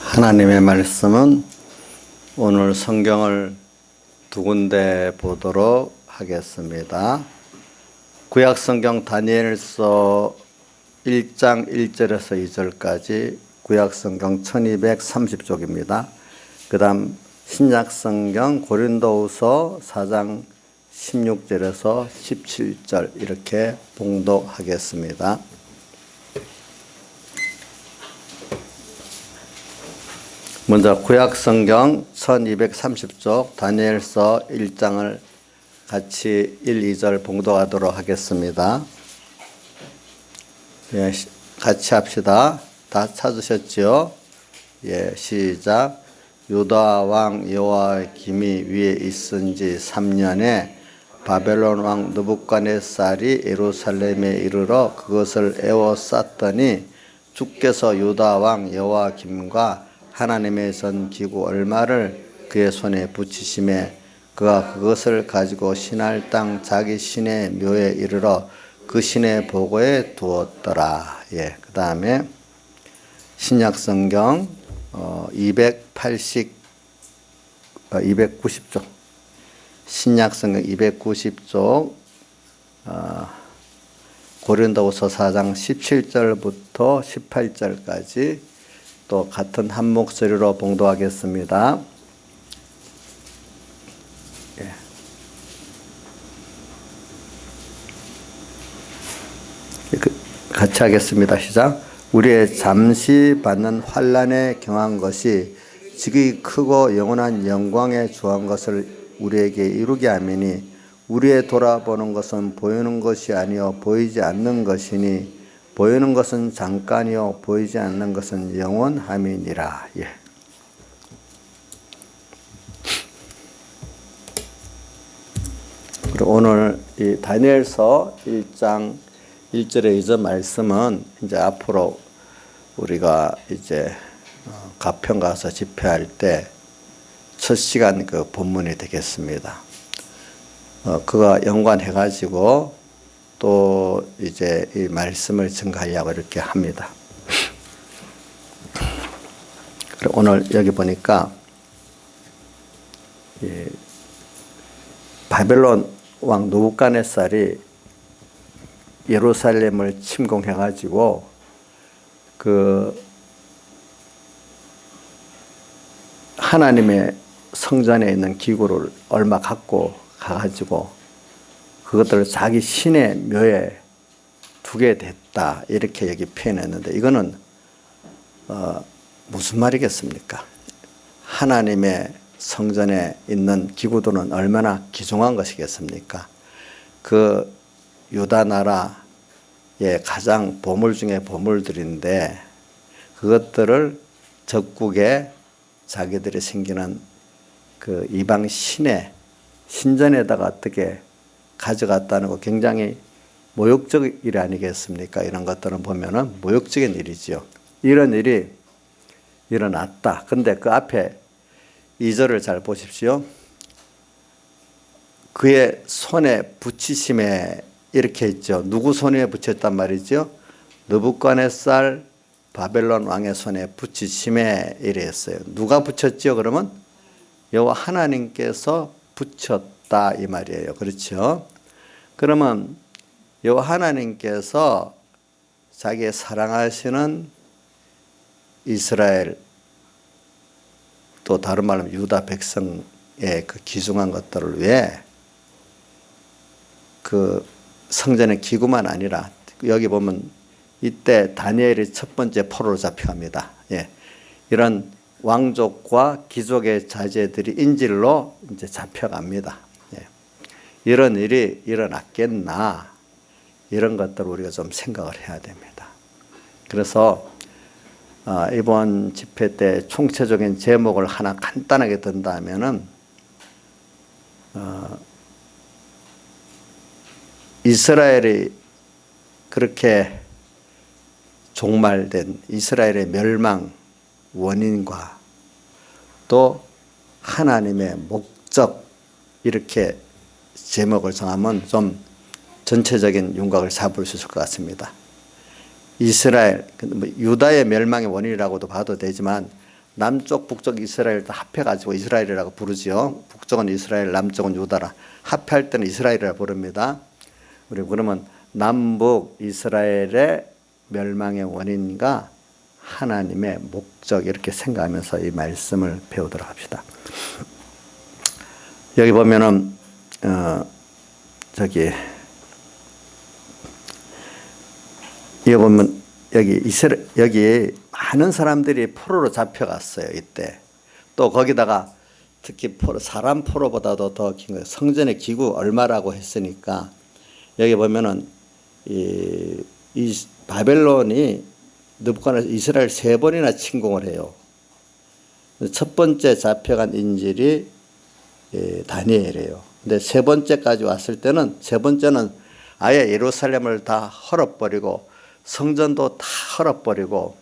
하나님의 말씀은 오늘 성경을 두 군데 보도록 하겠습니다. 구약성경 다니엘서 1장 1절에서 2절까지 구약성경 1230쪽입니다. 그 다음 신약성경 고린도후서 4장 16절에서 17절 이렇게 봉독하겠습니다. 먼저 구약성경 1230쪽 다니엘서 1장을 같이 1, 2절 봉독하도록 하겠습니다. 예, 같이 합시다. 다 찾으셨죠? 예, 시작. 유다 왕 여호야김이 위에 있은 지 3년에 바벨론 왕 느부갓네살이 예루살렘에 이르러 그것을 에워쌌더니 주께서 유다 왕 여호야김과 하나님의 전 기구 얼마를 그의 손에 붙이심에 그가 그것을 가지고 신할 땅 자기 신의 묘에 이르러 그 신의 보고에 두었더라. 예, 그 다음에 신약성경 290쪽 신약성경 290쪽 고린도후서 4장 17절부터 18절까지 또 같은 한 목소리로 봉독하겠습니다. 예. 같이 하겠습니다. 시작. 우리의 잠시 받는 환난에 경한 것이 지극히 크고 영원한 영광에 주한 것을 우리에게 이루게 하미니 우리의 돌아보는 것은 보이는 것이 아니요 보이지 않는 것이니 보이는 것은 잠깐이요 보이지 않는 것은 영원함이니라. 예. 그리고 오늘 이 다니엘서 1장 1절의 2절 말씀은 이제 앞으로 우리가 이제 가평 가서 집회할 때 첫 시간 그 본문이 되겠습니다. 그가 연관해 가지고 또 이제 이 말씀을 증가하려고 이렇게 합니다. 그리고 오늘 여기 보니까 바벨론 왕 느부갓네살이 예루살렘을 침공해 가지고 그 하나님의 성전에 있는 기구를 얼마 갖고 가가지고 그것들을 자기 신의 묘에 두게 됐다 이렇게 여기 표현했는데 이거는 무슨 말이겠습니까? 하나님의 성전에 있는 기구들은 얼마나 귀중한 것이겠습니까? 그 유다 나라의 가장 보물 중에 보물들인데 그것들을 적국에 자기들이 생기는 그 이방 신의 신전에다가 어떻게 가져갔다는 거 굉장히 모욕적 일 아니겠습니까? 이런 것들은 보면은 모욕적인 일이죠. 이런 일이 일어났다. 근데 그 앞에 2절을 잘 보십시오. 그의 손에 붙이심에 이렇게 있죠. 누구 손에 붙였단 말이죠? 느부갓네살 바벨론 왕의 손에 붙이심에 이랬어요. 누가 붙였죠? 그러면 여호와 하나님께서 붙였다 이 말이에요. 그렇죠? 그러면 여호와 하나님께서 자기의 사랑하시는 이스라엘 또 다른 말로 유다 백성의 그 귀중한 것들을 위해 그 성전의 기구만 아니라 여기 보면 이때 다니엘이 첫 번째 포로로 잡혀갑니다. 예. 이런 왕족과 귀족의 자제들이 인질로 이제 잡혀갑니다. 예. 이런 일이 일어났겠나 이런 것들을 우리가 좀 생각을 해야 됩니다. 그래서 이번 집회 때 총체적인 제목을 하나 간단하게 든다면은 이스라엘이 그렇게 종말된 이스라엘의 멸망 원인과 또 하나님의 목적 이렇게 제목을 정하면 좀 전체적인 윤곽을 잡을 수 있을 것 같습니다. 이스라엘, 유다의 멸망의 원인이라고도 봐도 되지만 남쪽 북쪽 이스라엘 다 합해가지고 이스라엘이라고 부르죠. 북쪽은 이스라엘, 남쪽은 유다라. 합해할 때는 이스라엘이라 부릅니다. 우리 그러면 남북 이스라엘의 멸망의 원인과 하나님의 목적 이렇게 생각하면서 이 말씀을 배우도록 합시다. 여기 보면은 여기 보면 여기 많은 사람들이 포로로 잡혀갔어요. 이때 또 거기다가 특히 사람 포로보다도 더 긴 거예요. 성전의 기구 얼마라고 했으니까 여기 보면은 이 바벨론이 느부갓네살 이스라엘 3번이나 침공을 해요. 첫 번째 잡혀간 인질이 다니엘이에요. 근데 3번째까지 왔을 때는 세 번째는 아예 예루살렘을 다 헐어버리고 성전도 다 헐어버리고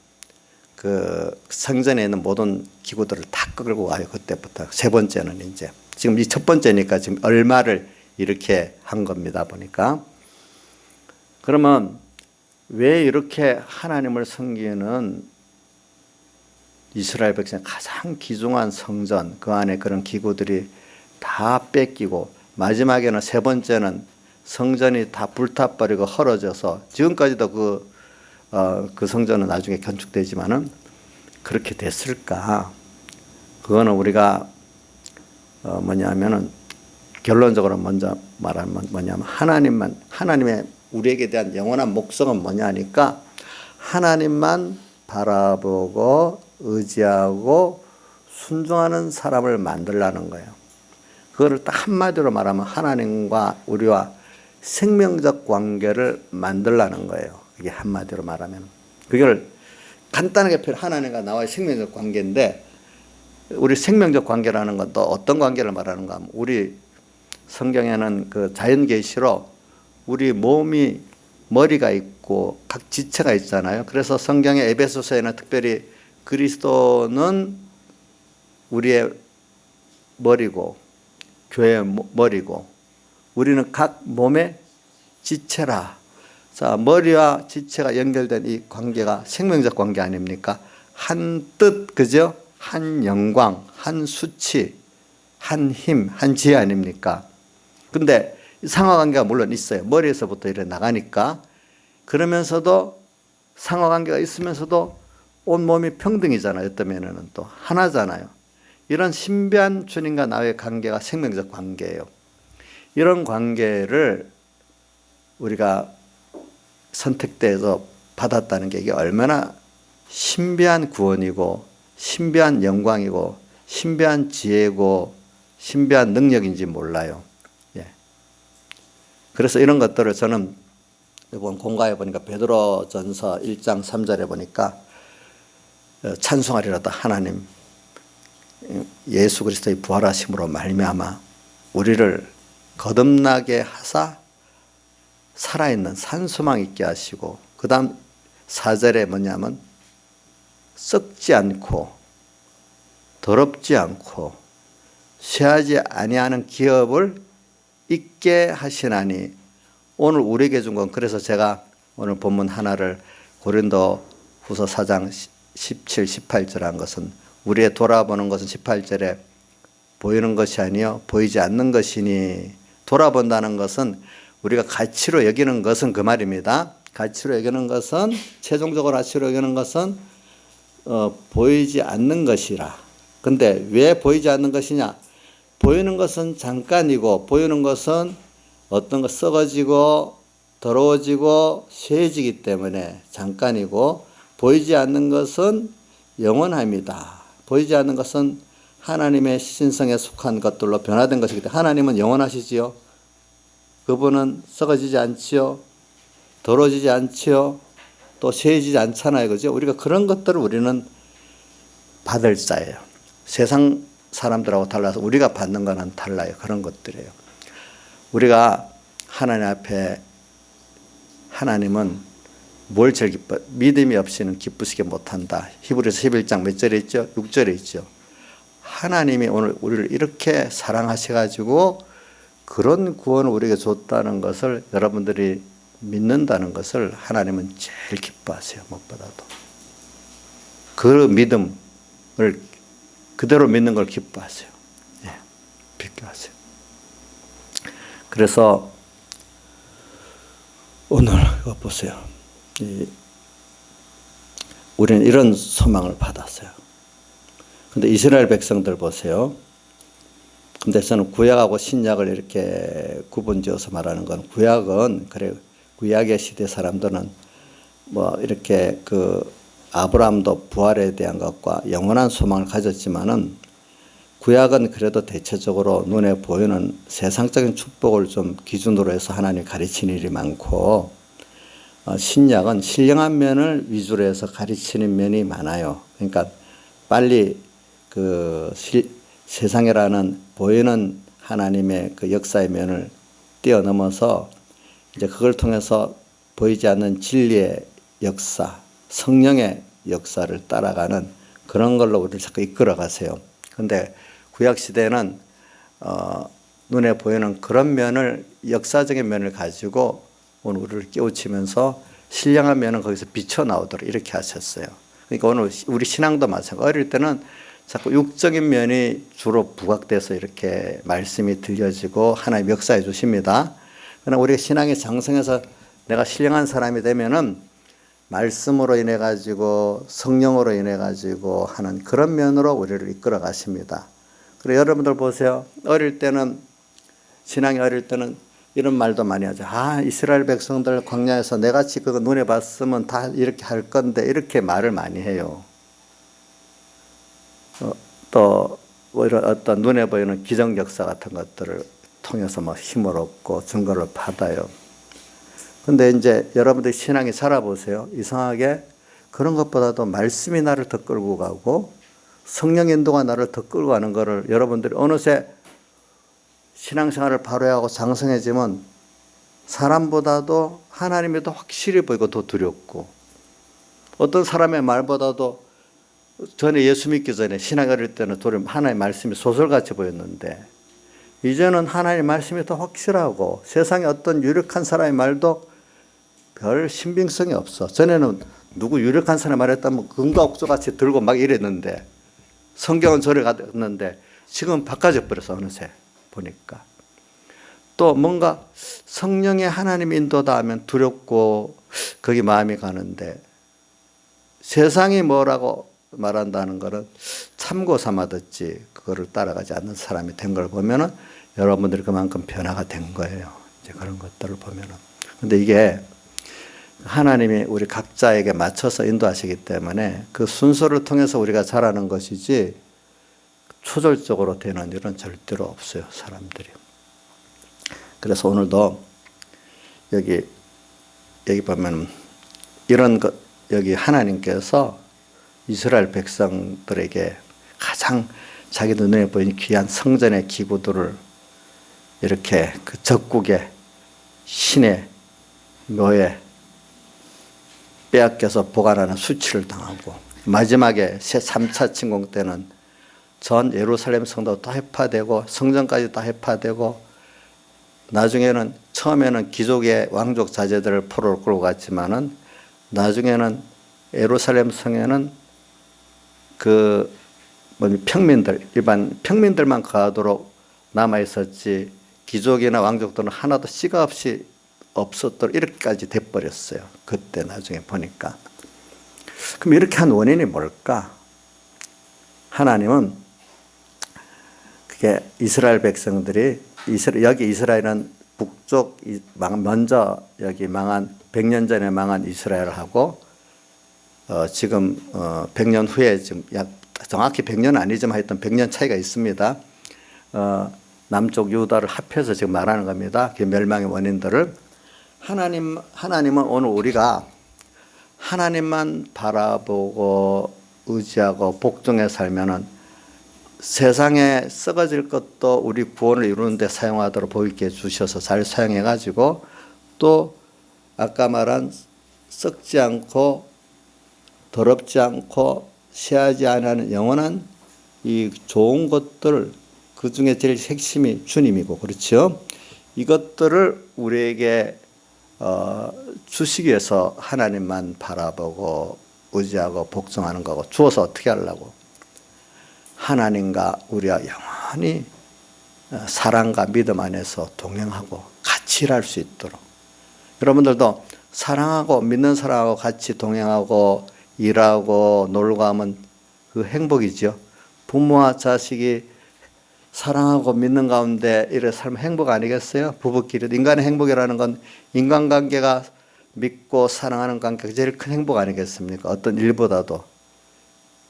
그 성전에 있는 모든 기구들을 다 끌고 와요. 그때부터. 3번째는 이제 지금 이 첫 번째니까 지금 얼마를 이렇게 한 겁니다. 보니까. 그러면 왜 이렇게 하나님을 섬기는 이스라엘 백성 가장 귀중한 성전 그 안에 그런 기구들이 다 뺏기고 마지막에는 3번째는 성전이 다 불타버리고 헐어져서 지금까지도 그 성전은 나중에 건축되지만은 그렇게 됐을까? 그거는 우리가 뭐냐면은 결론적으로 먼저 말하면 뭐냐면 하나님의 우리에게 대한 영원한 목적은 뭐냐니까 하나님만 바라보고 의지하고 순종하는 사람을 만들라는 거예요. 그거를 딱 한마디로 말하면 하나님과 우리와 생명적 관계를 만들라는 거예요. 이게 한마디로 말하면. 그걸 간단하게 표현 하나님과 나와의 생명적 관계인데 우리 생명적 관계라는 건 또 어떤 관계를 말하는가 하면 우리 성경에는 그 자연계시로 우리 몸이 머리가 있고 각 지체가 있잖아요. 그래서 성경의 에베소서에는 특별히 그리스도는 우리의 머리고 교회의 머리고 우리는 각 몸의 지체라. 자, 머리와 지체가 연결된 이 관계가 생명적 관계 아닙니까? 한 뜻, 그죠? 한 영광, 한 수치, 한 힘, 한 지혜 아닙니까? 근데 상하관계가 물론 있어요. 머리에서부터 이래 나가니까. 그러면서도 상하관계가 있으면서도 온몸이 평등이잖아요. 어떤 면에는 또 하나잖아요. 이런 신비한 주님과 나의 관계가 생명적 관계예요. 이런 관계를 우리가 선택돼서 받았다는 게 이게 얼마나 신비한 구원이고 신비한 영광이고 신비한 지혜고 신비한 능력인지 몰라요. 그래서 이런 것들을 저는 이번 공부해 보니까 베드로전서 1장 3절에 보니까 찬송하리로다 하나님 예수 그리스도의 부활하심으로 말미암아 우리를 거듭나게 하사 살아있는 산소망 있게 하시고 그 다음 4절에 뭐냐면 썩지 않고 더럽지 않고 쇠하지 아니하는 기업을 있게 하시나니 오늘 우리에게 준 건 그래서 제가 오늘 본문 하나를 고린도 후서 4장 17, 18절 한 것은 우리의 돌아보는 것은 18절에 보이는 것이 아니요 보이지 않는 것이니 돌아본다는 것은 우리가 가치로 여기는 것은 그 말입니다. 가치로 여기는 것은 최종적으로 가치로 여기는 것은 보이지 않는 것이라. 근데 왜 보이지 않는 것이냐? 보이는 것은 잠깐이고 보이는 것은 어떤 거 썩어지고 더러워지고 쇠해지기 때문에 잠깐이고 보이지 않는 것은 영원합니다. 보이지 않는 것은 하나님의 신성에 속한 것들로 변화된 것이기 때문에 하나님은 영원하시지요. 그분은 썩어지지 않지요. 더러워지지 않지요. 또 쇠해지지 않잖아요. 그죠? 우리가 그런 것들을 우리는 받을 자예요. 세상 사람들하고 달라서 우리가 받는 거는 달라요. 그런 것들이에요. 우리가 하나님 앞에 하나님은 뭘 제일 기뻐? 믿음이 없이는 기쁘시게 못한다. 히브리서 11장 몇 절에 있죠? 6절에 있죠. 하나님이 오늘 우리를 이렇게 사랑하셔가지고 그런 구원을 우리에게 줬다는 것을 여러분들이 믿는다는 것을 하나님은 제일 기뻐하세요. 무엇보다도. 그 믿음, 그대로 믿는 걸 기뻐하세요. 예, 기뻐하세요. 그래서 오늘 이거 보세요. 우리는 이런 소망을 받았어요. 근데 이스라엘 백성들 보세요. 근데 저는 구약하고 신약을 이렇게 구분지어서 말하는 건, 구약은 그래, 구약의 시대 사람들은 뭐 이렇게 그 아브라함도 부활에 대한 것과 영원한 소망을 가졌지만은, 구약은 그래도 대체적으로 눈에 보이는 세상적인 축복을 좀 기준으로 해서 하나님이 가르치는 일이 많고, 신약은 신령한 면을 위주로 해서 가르치는 면이 많아요. 그러니까 빨리 그 세상이라는 보이는 하나님의 그 역사의 면을 뛰어넘어서 이제 그걸 통해서 보이지 않는 진리의 역사, 성령의 역사를 따라가는 그런 걸로 우리를 자꾸 이끌어 가세요. 그런데 구약 시대는 눈에 보이는 그런 면을, 역사적인 면을 가지고 오늘 우리를 깨우치면서 신령한 면은 거기서 비쳐 나오도록 이렇게 하셨어요. 그러니까 오늘 우리 신앙도 마찬가지고, 어릴 때는 자꾸 육적인 면이 주로 부각돼서 이렇게 말씀이 들려지고 하나님 역사해 주십니다. 그러나 우리가 신앙이 장성해서 내가 신령한 사람이 되면은 말씀으로 인해 가지고 성령으로 인해 가지고 하는 그런 면으로 우리를 이끌어 가십니다. 그리고 여러분들 보세요. 어릴 때는, 신앙이 어릴 때는 이런 말도 많이 하죠. 아, 이스라엘 백성들 광야에서 내같이 그거 눈에 봤으면 다 이렇게 할 건데, 이렇게 말을 많이 해요. 또 이런 어떤 눈에 보이는 기적 역사 같은 것들을 통해서 뭐 힘을 얻고 증거를 받아요. 근데 이제 여러분들 신앙이 살아보세요. 이상하게 그런 것보다도 말씀이 나를 더 끌고 가고 성령 인도가 나를 더 끌고 가는 거를, 여러분들이 어느새 신앙생활을 바로 하고 장성해지면 사람보다도 하나님이 더 확실히 보이고 더 두렵고, 어떤 사람의 말보다도, 전에 예수 믿기 전에 신앙 어릴 때는 하나님의 말씀이 소설같이 보였는데, 이제는 하나님의 말씀이 더 확실하고 세상에 어떤 유력한 사람의 말도 별 신빙성이 없어. 전에는 누구 유력한 사람이 말했다면 금과 옥조같이 들고 막 이랬는데, 성경은 저리 갔는데 지금 바꿔져 버려서 어느새 보니까. 또 뭔가 성령의 하나님 인도다 하면 두렵고 거기 마음이 가는데, 세상이 뭐라고 말한다는 것은 참고 삼아 듣지 그거를 따라가지 않는 사람이 된 걸 보면은 여러분들이 그만큼 변화가 된 거예요. 이제 그런 것들을 보면은. 근데 이게 하나님이 우리 각자에게 맞춰서 인도하시기 때문에 그 순서를 통해서 우리가 자라는 것이지 초절적으로 되는 일은 절대로 없어요, 사람들이. 그래서 오늘도 여기 보면 이런 것, 여기 하나님께서 이스라엘 백성들에게 가장 자기들 눈에 보이는 귀한 성전의 기구들을 이렇게 그 적국의 신의 묘에 빼앗겨서 보관하는 수치를 당하고, 마지막에 3차 침공 때는 전 예루살렘 성도 다 해파되고 성전까지 다 해파되고, 나중에는 처음에는 귀족의 왕족 자제들을 포로로 끌고 갔지만은 나중에는 예루살렘 성에는 그 평민들, 일반 평민들만 가도록 남아 있었지 귀족이나 왕족들은 하나도 씨가 없이 없었도록 이렇게까지 돼버렸어요. 그때 나중에 보니까. 그럼 이렇게 한 원인이 뭘까? 하나님은 그게 이스라엘 백성들이, 여기 이스라엘은 북쪽 먼저 여기 망한 100년 전에 망한 이스라엘하고 지금 100년 후에 지금 정확히 100년 아니지만 하여튼 100년 차이가 있습니다. 남쪽 유다를 합해서 지금 말하는 겁니다. 그 멸망의 원인들을. 하나님은 오늘 우리가 하나님만 바라보고 의지하고 복종해 살면은 세상에 썩어질 것도 우리 구원을 이루는 데 사용하도록 보이게 해주셔서 잘 사용해 가지고, 또 아까 말한 썩지 않고 더럽지 않고 쇠하지 않은 영원한 이 좋은 것들, 그 중에 제일 핵심이 주님이고, 그렇죠? 이것들을 우리에게 주시기 위해서 하나님만 바라보고 의지하고 복종하는 거고, 주어서 어떻게 하려고? 하나님과 우리가 영원히 사랑과 믿음 안에서 동행하고 같이 일할 수 있도록, 여러분들도 사랑하고 믿는 사람하고 같이 동행하고 일하고 놀고 하면 그 행복이죠. 부모와 자식이 사랑하고 믿는 가운데 이래 살면 행복 아니겠어요? 부부끼리. 인간의 행복이라는 건 인간관계가 믿고 사랑하는 관계가 제일 큰 행복 아니겠습니까? 어떤 일보다도.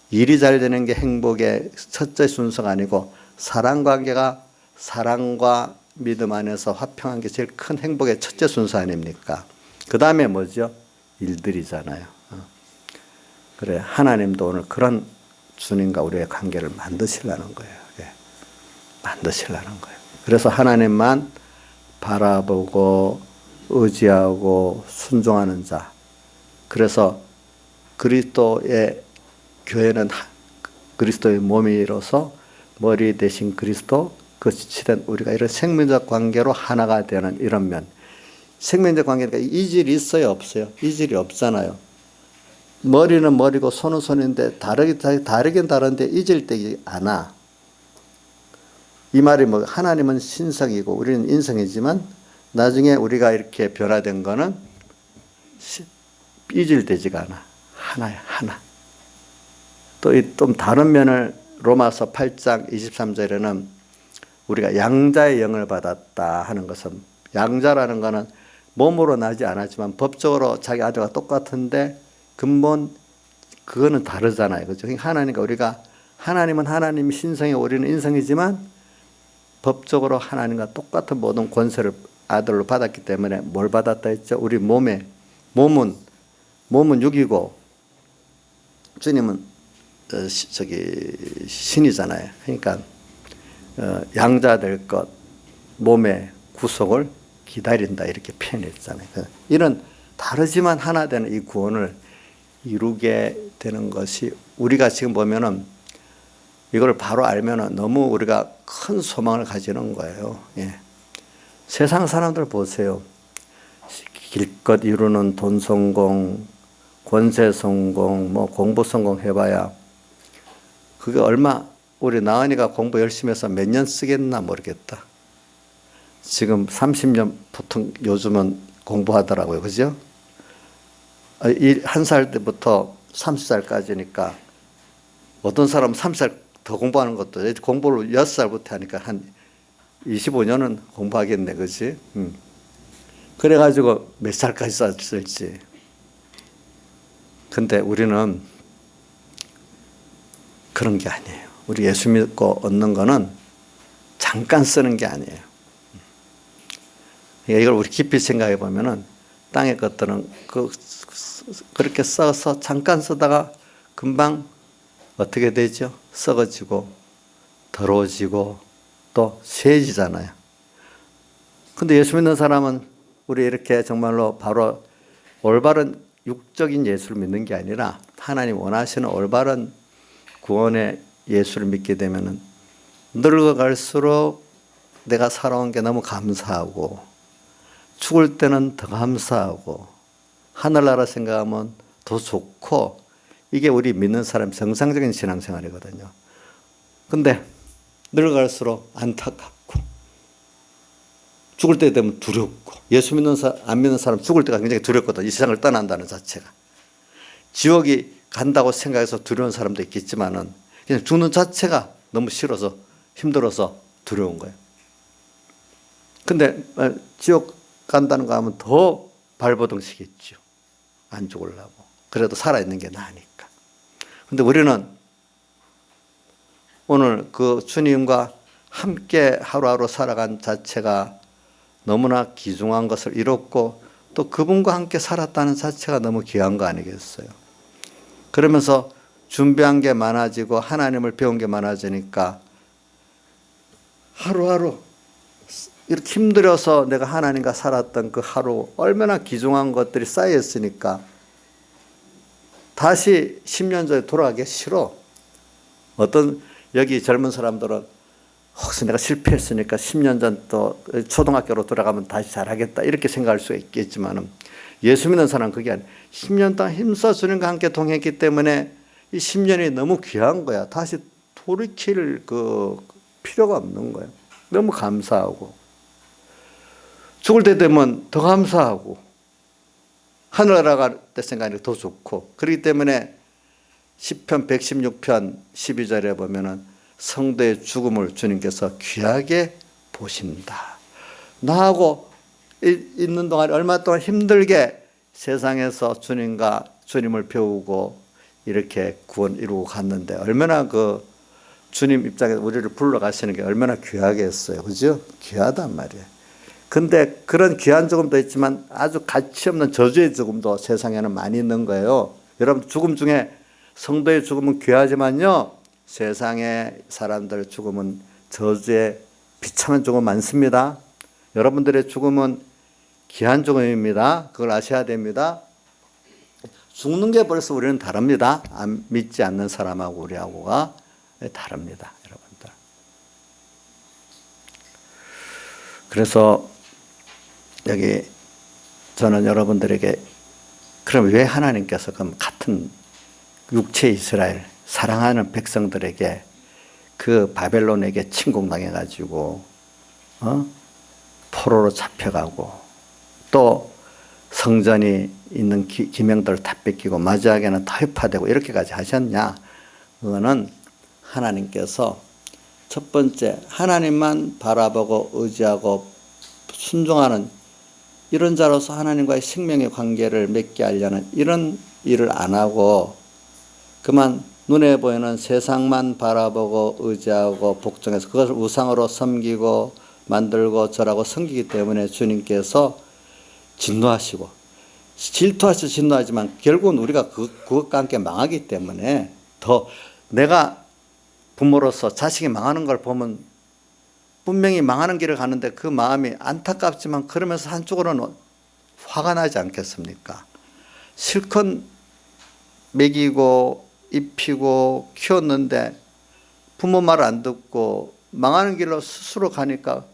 일이 잘 되는 게 행복의 첫째 순서가 아니고 사랑관계가 사랑과 믿음 안에서 화평한 게 제일 큰 행복의 첫째 순서 아닙니까? 그 다음에 뭐죠? 일들이잖아요. 그래, 하나님도 오늘 그런 주님과 우리의 관계를 만드시려는 거예요. 예. 만드시려는 거예요. 그래서 하나님만 바라보고 의지하고 순종하는 자. 그래서 그리스도의 교회는 그리스도의 몸이로서 머리 대신 그리스도, 그 지치된 우리가 이런 생명적 관계로 하나가 되는 이런 면. 생명적 관계니까 이질이 있어요, 없어요? 이질이 없잖아요. 머리는 머리고 손은 손인데 다르긴 다른데 이질되지 않아. 이 말이 뭐 하나님은 신성이고 우리는 인성이지만 나중에 우리가 이렇게 변화된 거는 이질되지가 않아. 하나야, 하나. 또 좀 다른 면을 로마서 8장 23절에는 우리가 양자의 영을 받았다 하는 것은, 양자라는 것은 몸으로 나지 않았지만 법적으로 자기 아들과 똑같은데 근본 그거는 다르잖아요. 그렇죠? 하나님과 우리가, 하나님은 하나님 신성이 우리는 인성이지만 법적으로 하나님과 똑같은 모든 권세를 아들로 받았기 때문에 뭘 받았다 했죠? 우리 몸은 육이고 주님은 신이잖아요. 그러니까 양자 될 것, 몸의 구속을 기다린다 이렇게 표현했잖아요. 이런 다르지만 하나 되는 이 구원을 이루게 되는 것이, 우리가 지금 보면은 이걸 바로 알면은 너무 우리가 큰 소망을 가지는 거예요. 예. 세상 사람들 보세요. 길껏 이루는 돈 성공, 권세 성공, 뭐 공부 성공 해봐야 그게 얼마, 우리 나은이가 공부 열심히 해서 몇 년 쓰겠나 모르겠다. 지금 30년 보통 요즘은 공부하더라고요. 그죠? 한 살 때부터 30살까지니까 어떤 사람은 30살 더 공부하는 것도, 공부를 6살부터 하니까 한 25년은 공부하겠네. 그지? 그래가지고 몇 살까지 썼을지. 근데 우리는 그런 게 아니에요. 우리 예수 믿고 얻는 거는 잠깐 쓰는 게 아니에요. 이걸 우리 깊이 생각해 보면은 땅의 것들은 그렇게 써서 잠깐 쓰다가 금방 어떻게 되죠? 썩어지고 더러워지고 또 쇠해지잖아요. 근데 예수 믿는 사람은 우리 이렇게 정말로 바로 올바른 육적인 예수를 믿는 게 아니라 하나님 원하시는 올바른 구원의 예수를 믿게 되면은 늙어갈수록 내가 살아온 게 너무 감사하고 죽을 때는 더 감사하고 하늘나라 생각하면 더 좋고, 이게 우리 믿는 사람 정상적인 신앙생활이거든요. 근데 늙어갈수록 안타깝고 죽을 때 되면 두렵고, 예수 믿는 사람, 안 믿는 사람 죽을 때가 굉장히 두렵거든. 이 세상을 떠난다는 자체가. 지옥이 간다고 생각해서 두려운 사람도 있겠지만은 그냥 죽는 자체가 너무 싫어서 힘들어서 두려운 거예요. 근데 지옥 간다는 거 하면 더 발버둥치겠죠. 안 죽으려고. 그래도 살아있는 게 나으니까. 근데 우리는 오늘 그 주님과 함께 하루하루 살아간 자체가 너무나 귀중한 것을 이뤘고, 또 그분과 함께 살았다는 자체가 너무 귀한 거 아니겠어요? 그러면서 준비한 게 많아지고 하나님을 배운 게 많아지니까 하루하루 이렇게 힘들어서 내가 하나님과 살았던 그 하루, 얼마나 귀중한 것들이 쌓여있으니까 다시 10년 전에 돌아가기 싫어. 어떤 여기 젊은 사람들은 혹시 내가 실패했으니까 10년 전 또 초등학교로 돌아가면 다시 잘하겠다 이렇게 생각할 수 있겠지만, 예수 믿는 사람은 그게 아니에요. 10년 동안 힘써 주님과 함께 동행했기 때문에 이 10년이 너무 귀한 거야. 다시 돌이킬 그 필요가 없는 거예요. 너무 감사하고 죽을 때 되면 더 감사하고 하늘 날아갈 때 생각이 더 좋고 그렇기 때문에 시편 116편 12절에 보면은 성도의 죽음을 주님께서 귀하게 보신다. 나하고 있는 동안 얼마 동안 힘들게 세상에서 주님을 배우고 이렇게 구원 이루고 갔는데 얼마나 그 주님 입장에서 우리를 불러가시는 게 얼마나 귀하게 했어요. 그죠? 귀하단 말이에요. 근데 그런 귀한 죽음도 있지만 아주 가치 없는 저주의 죽음도 세상에는 많이 있는 거예요. 여러분 죽음 중에 성도의 죽음은 귀하지만요. 세상의 사람들 죽음은 저주의 비참한 죽음 많습니다. 여러분들의 죽음은 귀한 죽음입니다. 그걸 아셔야 됩니다. 죽는 게 벌써 우리는 다릅니다. 믿지 않는 사람하고 우리하고가 다릅니다. 여러분들. 그래서 여기 저는 여러분들에게 그럼 왜 하나님께서 그럼 같은 육체 이스라엘 사랑하는 백성들에게 그 바벨론에게 침공당해가지고 포로로 잡혀가고 또 성전이 있는 기명들을 다 뺏기고 마지막에는 타협화되고 이렇게까지 하셨냐? 그거는 하나님께서 첫 번째 하나님만 바라보고 의지하고 순종하는 이런 자로서 하나님과의 생명의 관계를 맺게 하려는 이런 일을 안 하고 그만 눈에 보이는 세상만 바라보고 의지하고 복종해서 그것을 우상으로 섬기고 만들고 절하고 섬기기 때문에 주님께서 진노하시고 질투하셔서 진노하지만 결국은 우리가 그것과 함께 망하기 때문에 더 내가 부모로서 자식이 망하는 걸 보면 분명히 망하는 길을 가는데 그 마음이 안타깝지만 그러면서 한쪽으로는 화가 나지 않겠습니까? 실컷 먹이고 입히고 키웠는데 부모 말 안 듣고 망하는 길로 스스로 가니까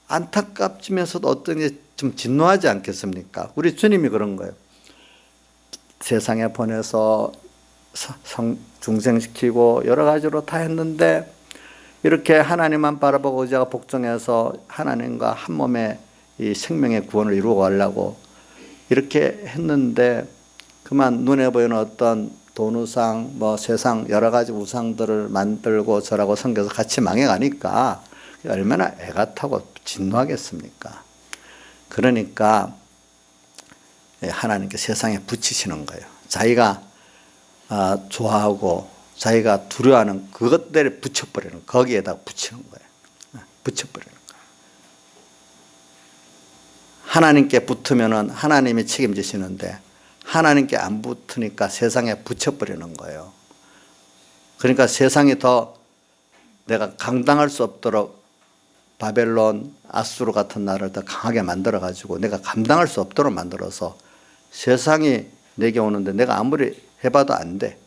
안타깝지면서도 어떤 게 좀 진노하지 않겠습니까? 우리 주님이 그런 거예요. 세상에 보내서 중생시키고 여러 가지로 다 했는데 이렇게 하나님만 바라보고 의지하고 복종해서 하나님과 한 몸의 이 생명의 구원을 이루어 가려고 이렇게 했는데 그만 눈에 보이는 어떤 돈우상 뭐 세상 여러 가지 우상들을 만들고 절하고 섬겨서 같이 망해가니까 얼마나 애가 타고 진노하겠습니까? 그러니까 하나님께 세상에 붙이시는 거예요. 자기가 좋아하고 자기가 두려워하는 그것들을 붙여버리는 거기에다 붙이는 거예요. 붙여버리는 거예요. 하나님께 붙으면은 하나님이 책임지시는데 하나님께 안 붙으니까 세상에 붙여버리는 거예요. 그러니까 세상이 더 내가 감당할 수 없도록 바벨론, 아수르 같은 나라를 더 강하게 만들어가지고 내가 감당할 수 없도록 만들어서 세상이 내게 오는데 내가 아무리 해봐도 안 돼.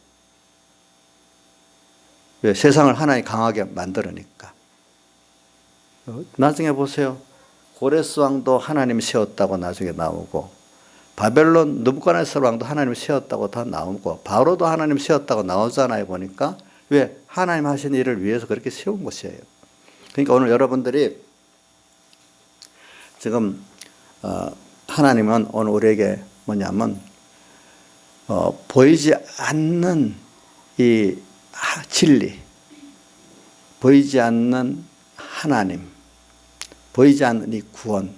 왜? 세상을 하나님 강하게 만들으니까. 나중에 보세요. 고레스 왕도 하나님 세웠다고 나중에 나오고 바벨론 느부갓네살 왕도 하나님 세웠다고 다 나오고 바로도 하나님 세웠다고 나오잖아요. 보니까 왜? 하나님 하신 일을 위해서 그렇게 세운 것이에요. 그러니까 오늘 여러분들이 지금 하나님은 오늘 우리에게 뭐냐면 보이지 않는 이 진리, 보이지 않는 하나님, 보이지 않는 이 구원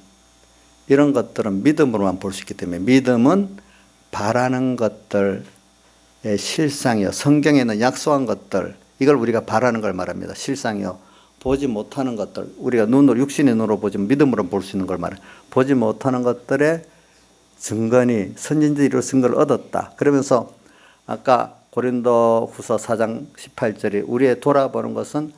이런 것들은 믿음으로만 볼 수 있기 때문에 믿음은 바라는 것들의 실상이요. 성경에 있는 약속한 것들 이걸 우리가 바라는 걸 말합니다. 실상이요. 보지 못하는 것들 우리가 눈으로 육신의 눈으로 보지 믿음으로 볼 수 있는 걸 말해요. 보지 못하는 것들의 증거니 선진들이 증거를 얻었다. 그러면서 아까 고린도후서 4장 18절이 우리의 돌아보는 것은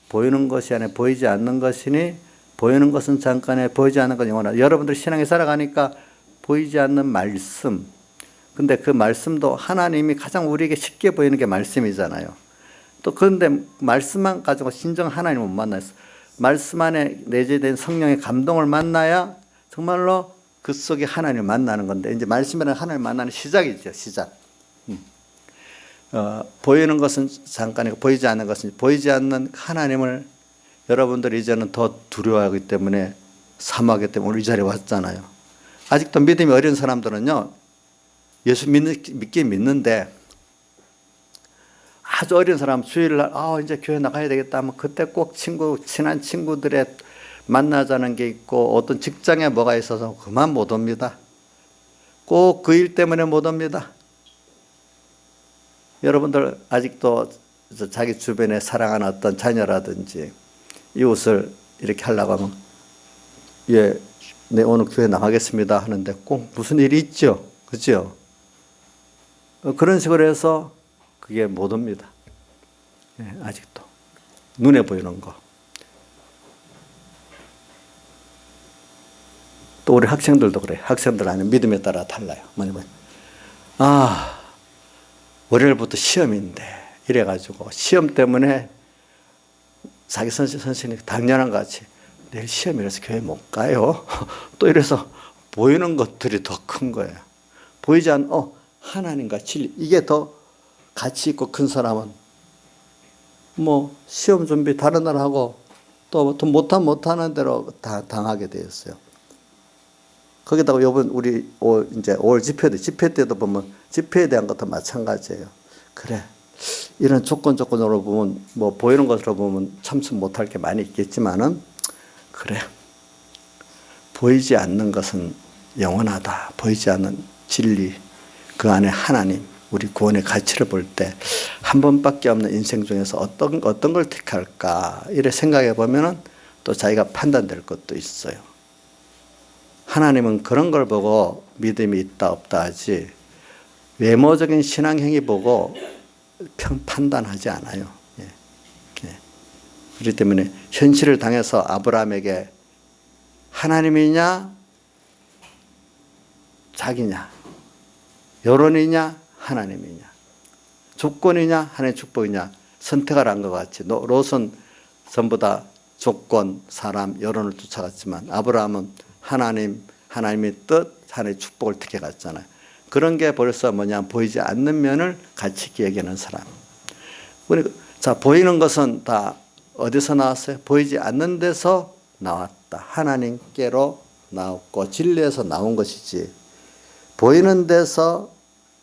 보이는 것이 아니라 보이지 않는 것이니 보이는 것은 잠깐에 보이지 않는 건 영원하다. 여러분들 신앙에 살아가니까 보이지 않는 말씀 근데 그 말씀도 하나님이 가장 우리에게 쉽게 보이는 게 말씀이잖아요. 또 그런데 말씀만 가지고 진정 하나님을 못 만나요. 말씀 안에 내재된 성령의 감동을 만나야 정말로 그 속에 하나님을 만나는 건데 이제 말씀이라는 하나님을 만나는 시작이죠. 시작. 보이는 것은 잠깐이고 보이지 않는 것은 보이지 않는 하나님을 여러분들이 이제는 더 두려워하기 때문에 사모하기 때문에 오늘 이 자리에 왔잖아요. 아직도 믿음이 어린 사람들은요, 예수 믿긴 믿는데 아주 어린 사람 주일날 이제 교회 나가야 되겠다 하면 그때 꼭 친한 친구들의 만나자는 게 있고 어떤 직장에 뭐가 있어서 그만 못 옵니다. 꼭 그 일 때문에 못 옵니다. 여러분들 아직도 자기 주변에 사랑하는 어떤 자녀라든지 이웃을 이렇게 하려고 하면 예, 네 오늘 교회 나가겠습니다 하는데 꼭 무슨 일이 있죠. 그렇죠? 그런 식으로 해서 그게 못 옵니다. 예, 아직도 눈에 보이는 거. 또 우리 학생들도 그래요. 학생들 안에 믿음에 따라 달라요. 뭐냐면 월요일부터 시험인데 이래가지고 시험 때문에 자기 선생님이 당연한 것 같이 내일 시험이라서 교회 못 가요. 또 이래서 보이는 것들이 더 큰 거예요. 보이지 않는 하나님과 진리 이게 더 가치 있고 큰 사람은 뭐 시험 준비 다른 날 하고 또 못하는 대로 다 당하게 되었어요. 거기다가 이번 우리 이제 5월 집회 때도 보면 집회에 대한 것도 마찬가지예요. 그래 이런 조건으로 보면 뭐 보이는 것으로 보면 참석 못할 게 많이 있겠지만은 그래 보이지 않는 것은 영원하다. 보이지 않는 진리 그 안에 하나님 우리 구원의 가치를 볼 때 한 번밖에 없는 인생 중에서 어떤 걸 택할까 이래 생각해 보면은 또 자기가 판단될 것도 있어요. 하나님은 그런 걸 보고 믿음이 있다 없다 하지 외모적인 신앙행위 보고 판단하지 않아요. 예. 예. 그렇기 때문에 현실을 당해서 아브라함에게 하나님이냐 자기냐 여론이냐 하나님이냐 조건이냐 하나님의 축복이냐 선택을 한 것 같이 롯은 전부 다 조건 사람 여론을 쫓아갔지만 아브라함은 하나님의 뜻 하나님의 축복을 택해갔잖아요. 그런 게 벌써 보이지 않는 면을 가치 있게 여기는 사람. 자, 보이는 것은 다 어디서 나왔어요? 보이지 않는 데서 나왔다. 하나님께로 나왔고 진리에서 나온 것이지 보이는 데서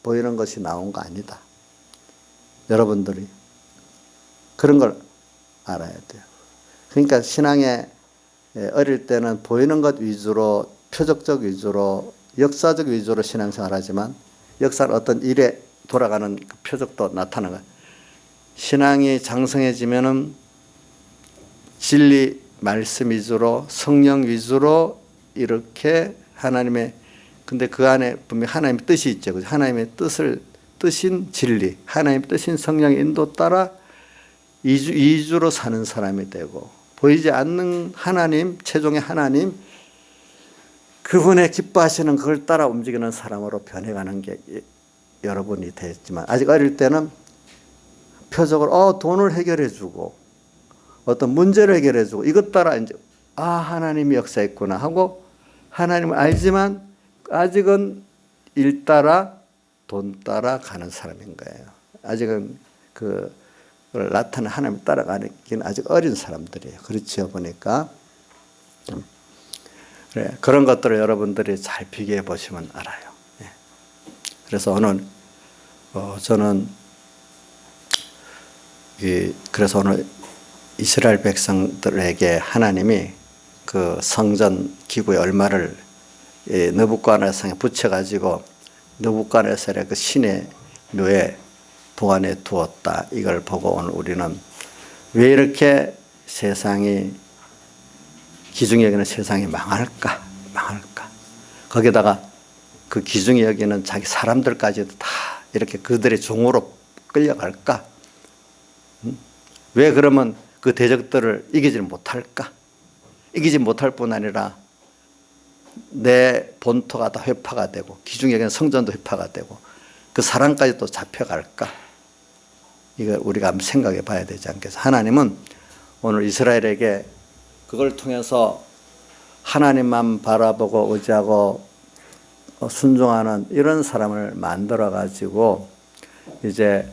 보이는 것이 나온 거 아니다. 여러분들이 그런 걸 알아야 돼요. 그러니까 신앙에 어릴 때는 보이는 것 위주로 표적적 위주로 역사적 위주로 신앙생활 하지만 역사는 어떤 일에 돌아가는 그 표적도 나타나는 거예요. 신앙이 장성해지면은 진리 말씀 위주로 성령 위주로 이렇게 하나님의 근데 그 안에 분명 하나님의 뜻이 있죠. 하나님의 뜻인 진리, 하나님의 뜻인 성령의 인도 따라 이주로 사는 사람이 되고 보이지 않는 하나님, 최종의 하나님 그분의 기뻐하시는 그걸 따라 움직이는 사람으로 변해가는 게 여러분이 됐지만 아직 어릴 때는 표적으로 돈을 해결해주고 어떤 문제를 해결해주고 이것 따라 이제 하나님이 역사했구나 하고 하나님을 알지만 아직은 일 따라 돈 따라 가는 사람인 거예요. 아직은 그걸 나타나는 하나님을 따라가는 아직 어린 사람들이에요. 그렇죠 보니까 그래, 그런 것들을 여러분들이 잘 비교해 보시면 알아요. 예. 그래서 오늘 저는 그래서 오늘 이스라엘 백성들에게 하나님이 그 성전 기구의 얼마를 느부갓네살에 붙여가지고 느부갓네살의 그 신의 묘에 보관해 두었다. 이걸 보고 오늘 우리는 왜 이렇게 세상이 기중이 여기는 세상이 망할까? 거기다가 그 기중이 여기는 자기 사람들까지도 다 이렇게 그들의 종으로 끌려갈까? 왜 그러면 그 대적들을 이기지 못할까? 이기지 못할 뿐 아니라 내 본토가 다 회파가 되고 기중이 여기는 성전도 회파가 되고 그 사람까지 또 잡혀갈까? 이거 우리가 한번 생각해 봐야 되지 않겠어? 하나님은 오늘 이스라엘에게 그걸 통해서 하나님만 바라보고 의지하고 순종하는 이런 사람을 만들어 가지고 이제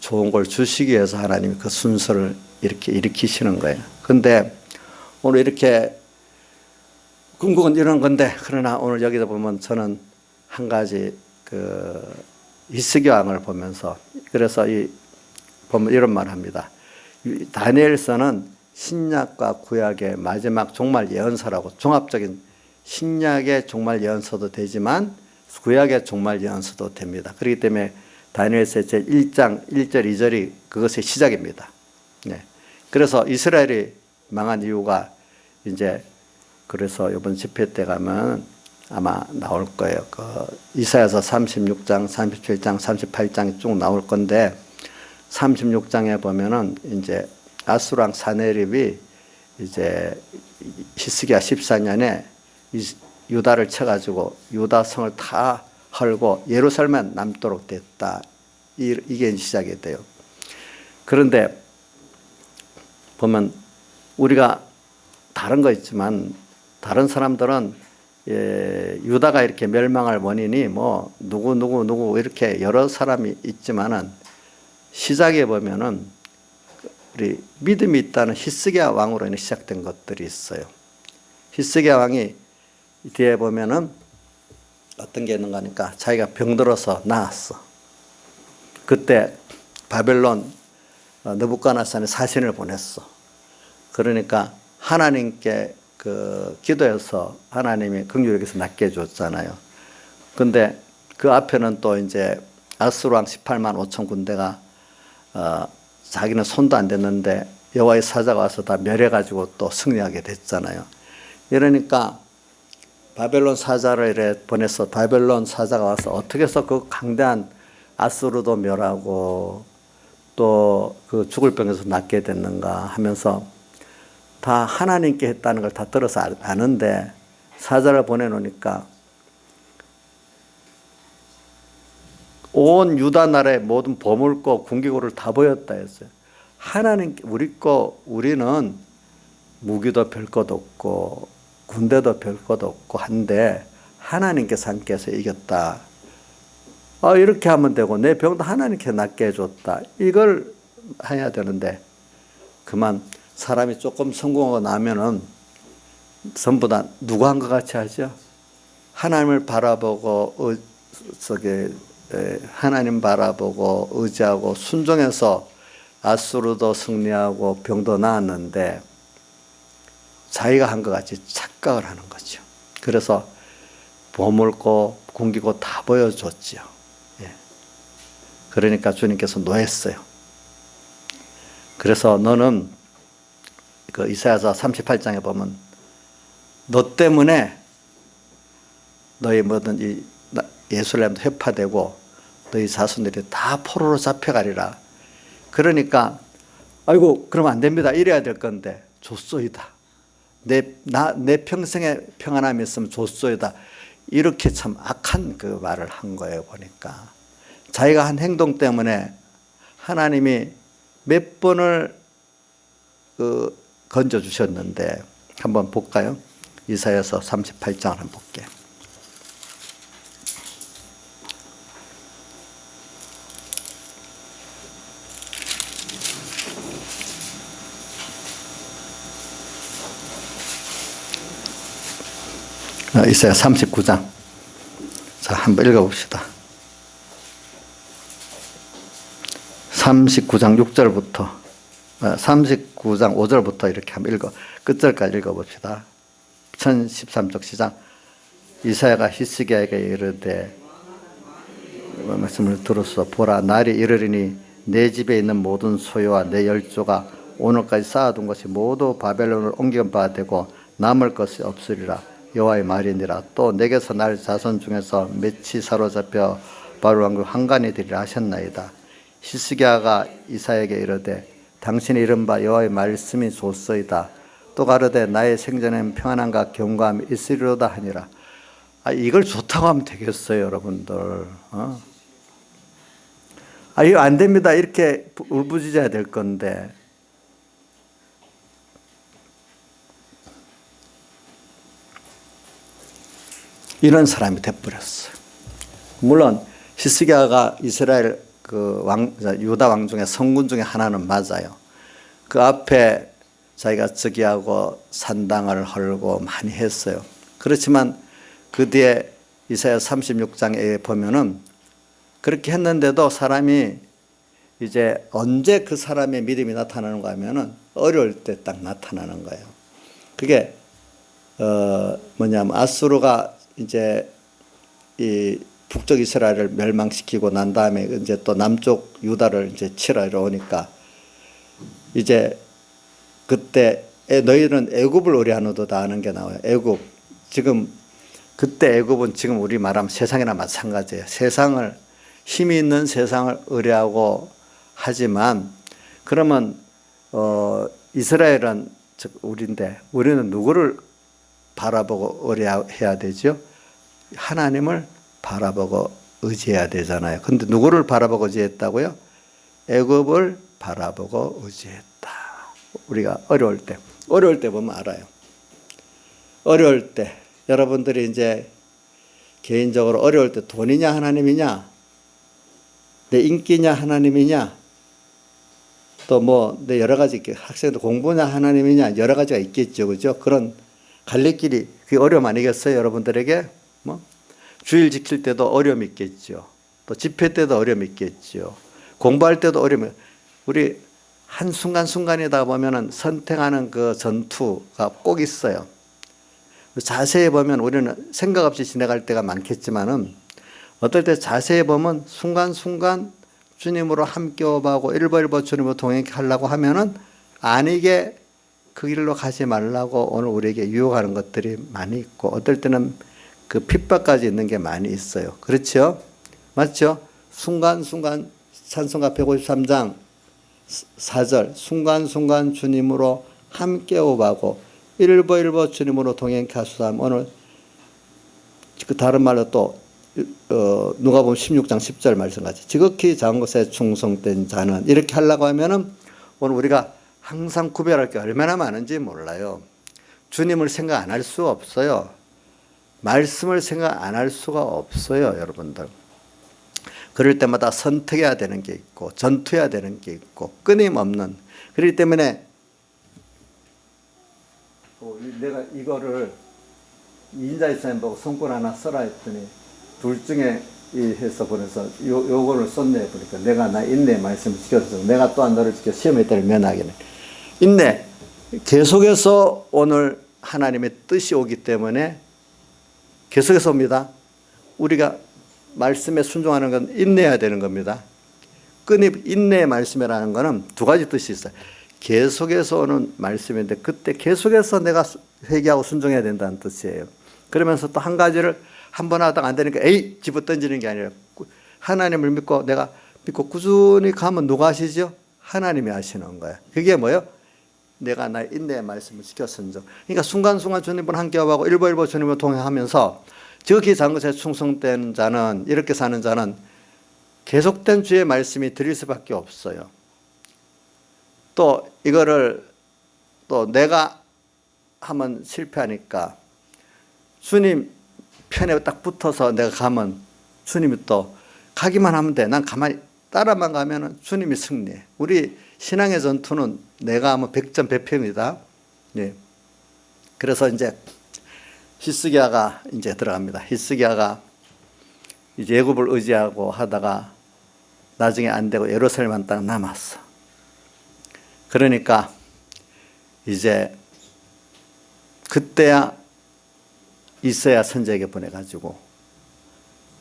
좋은 걸 주시기 위해서 하나님이 그 순서를 이렇게 일으키시는 거예요. 근데 오늘 이렇게 궁극은 이런 건데, 그러나 오늘 여기서 보면 저는 한 가지 히스기 왕을 보면서, 그래서 보면 이런 말 합니다. 다니엘서는 신약과 구약의 마지막 종말 예언서라고, 종합적인 신약의 종말 예언서도 되지만 구약의 종말 예언서도 됩니다. 그렇기 때문에 다니엘서의 제1장 1절 2절이 그것의 시작입니다. 네. 그래서 이스라엘이 망한 이유가 이제, 그래서 이번 집회 때 가면 아마 나올 거예요. 이사야서 36장, 37장, 38장이 쭉 나올 건데, 36장에 보면은 이제 아수랑 사네립이 이제 히스기야 14년에 유다를 쳐가지고 유다 성을 다 헐고 예루살렘만 남도록 됐다. 이게 시작이 돼요. 그런데 보면 우리가 다른 거 있지만, 다른 사람들은 유다가 이렇게 멸망할 원인이 뭐 누구 이렇게 여러 사람이 있지만은, 시작에 보면은 우리 믿음이 있다는 히스기야 왕으로 인해 시작된 것들이 있어요. 히스기야 왕이 뒤에 보면은 어떤 게 있는가 하니까, 자기가 병들어서 나았어. 그때 바벨론 느부갓네살이 사신을 보냈어. 그러니까 하나님께 기도해서 하나님이 긍휼히 여기서 낫게 해줬잖아요. 근데 그 앞에는 또 이제 아수르 왕 18만 5천 군대가 자기는 손도 안 댔는데 여호와의 사자가 와서 다 멸해가지고 또 승리하게 됐잖아요. 이러니까 바벨론 사자를 이래 보내서, 바벨론 사자가 와서 어떻게 해서 그 강대한 아수르도 멸하고 또 그 죽을 병에서 낫게 됐는가 하면서 다 하나님께 했다는 걸 다 들어서 아는데, 사자를 보내놓으니까 온 유다 나라의 모든 보물고 군기고를 다 보였다 했어요. 하나님, 우리는 무기도 별 것 없고 군대도 별 것 없고 한데 하나님께서 함께해서 이겼다. 이렇게 하면 되고, 내 병도 하나님께 낫게 해줬다. 이걸 해야 되는데, 그만 사람이 조금 성공하고 나면은 전부 다 누구 한 것 같이 하죠. 하나님을 바라보고 하나님 바라보고 의지하고 순종해서 아수르도 승리하고 병도 나았는데, 자기가 한 것 같이 착각을 하는 거죠. 그래서 보물고 군기고 다 보여줬지요. 그러니까 주님께서 노했어요. 그래서 너는 이사야서 38장에 보면, 너 때문에 너희 모든 이 예루살렘도 회파되고 너희 자손들이 다 포로로 잡혀가리라. 그러니까 아이고 그러면 안 됩니다. 이래야 될 건데, 줬소이다. 내 평생에 평안함이 있으면 줬소이다. 이렇게 참 악한 그 말을 한 거예요. 보니까 자기가 한 행동 때문에 하나님이 몇 번을 건져 주셨는데, 한번 볼까요? 이사야서 38장을 한번 볼게요. 이사야 39장. 자, 한번 읽어봅시다. 39장 6절부터 39장 5절부터 이렇게 한번 끝절까지 읽어봅시다. 1013쪽 시작. 이사야가 히스기야에게 이르되, 말씀을 들었어. 보라, 날이 이르리니 내 집에 있는 모든 소유와 내 열조가 오늘까지 쌓아둔 것이 모두 바벨론을 옮긴 바 되고 남을 것이 없으리라. 여호와의 말이니라. 또 내게서 날 자손 중에서 맺이 사로잡혀 바벨론 왕국 한간에 되리라 하셨나이다. 히스기야가 이사야에게 이르되, 당신이 이른 바 여호와의 말씀이 좋소이다. 또 가로되, 나의 생전엔 평안함과 경고함이 있으리로다 하니라. 이걸 좋다고 하면 되겠어요, 여러분들? 이거 안 됩니다. 이렇게 울부짖어야 될 건데. 이런 사람이 돼버렸어요. 물론 히스기야가 이스라엘 유다 왕 중에 성군 중에 하나는 맞아요. 그 앞에 자기가 즉위하고 산당을 헐고 많이 했어요. 그렇지만 그 뒤에 이사야 36장에 보면은 그렇게 했는데도 사람이 이제 언제 그 사람의 믿음이 나타나는가 하면은 어려울 때 딱 나타나는 거예요. 그게 뭐냐면 아수르가 이제 이 북쪽 이스라엘을 멸망시키고 난 다음에 이제 또 남쪽 유다를 이제 치러러 오니까 이제 그때 너희는 애굽을 의뢰하노도다 하는 게 나와요. 애굽. 지금 그때 애굽은 지금 우리 말하면 세상이나 마찬가지예요. 세상을 힘이 있는 세상을 의뢰하고 하지만 그러면 이스라엘은 즉 우리인데 우리는 누구를 바라보고 의뢰해야 되죠? 하나님을 바라보고 의지해야 되잖아요. 근데 누구를 바라보고 의지했다고요? 애굽을 바라보고 의지했다. 우리가 어려울 때 보면 알아요. 어려울 때 여러분들이 이제 개인적으로 어려울 때 돈이냐 하나님이냐, 내 인기냐 하나님이냐, 또 뭐 내 여러 가지 학생들 공부냐 하나님이냐 여러 가지가 있겠죠, 그죠? 그런 갈래길이 그게 어려움 아니겠어요, 여러분들에게? 뭐 주일 지킬 때도 어려움이 있겠죠. 또 집회 때도 어려움이 있겠죠. 공부할 때도 어려움이. 우리 한 순간순간이다 보면은 선택하는 그 전투가 꼭 있어요. 자세히 보면 우리는 생각 없이 지나갈 때가 많겠지만은 어떨 때 자세히 보면 순간순간 주님으로 함께 오가고 일보일보 주님으로 동행하려고 하면은 아니게 그 길로 가지 말라고 오늘 우리에게 유혹하는 것들이 많이 있고 어떨 때는 그 핍박까지 있는 게 많이 있어요. 그렇죠? 맞죠? 순간순간 찬송가 153장 4절 순간순간 주님으로 함께 오가고 일보일보 주님으로 동행하소서 하면 오늘 그 다른 말로 또 누가복음 16장 10절 말씀같이 지극히 작은 것에 충성된 자는 이렇게 하려고 하면은 오늘 우리가 항상 구별할 게 얼마나 많은지 몰라요. 주님을 생각 안 할 수 없어요. 말씀을 생각 안 할 수가 없어요, 여러분들. 그럴 때마다 선택해야 되는 게 있고 전투해야 되는 게 있고 끊임없는. 그렇기 때문에 내가 이거를 인자이사님 보고 성권 하나 써라 했더니 둘 중에 해서 보내서 요거를 썼네 보니까 내가 나 인내 말씀을 지켜서 내가 또한 너를 지켜 시험에 따라 면하겠네. 인내 계속해서 오늘 하나님의 뜻이 오기 때문에 계속해서 옵니다. 우리가 말씀에 순종하는 건 인내해야 되는 겁니다. 인내의 말씀이라는 것은 두 가지 뜻이 있어요. 계속해서 오는 말씀인데 그때 계속해서 내가 회개하고 순종해야 된다는 뜻이에요. 그러면서 또 한 가지를 한 번 하다가 안 되니까 에이 집어 던지는 게 아니라 하나님을 믿고 내가 믿고 꾸준히 가면 누가 하시죠? 하나님이 하시는 거예요. 그게 뭐예요? 내가 나의 인내의 말씀을 지켜 순종. 그러니까 순간순간 주님을 함께하고 일보일보 주님을 동행하면서 지극히 작은 것에 충성된 자는 이렇게 사는 자는 계속된 주의 말씀이 들릴 수밖에 없어요. 또 이거를 또 내가 하면 실패하니까 주님 편에 딱 붙어서 내가 가면 주님이 또 가기만 하면 돼. 난 가만히 따라만 가면은 주님이 승리해. 우리 신앙의 전투는 내가 하면 100점 100패입니다. 예. 그래서 이제 히스기야가 이제 들어갑니다. 히스기야가 이제 애굽을 의지하고 하다가 나중에 안 되고 예루살렘만 딱 남았어. 그러니까 이제 그때야 이사야 선지자에게 보내가지고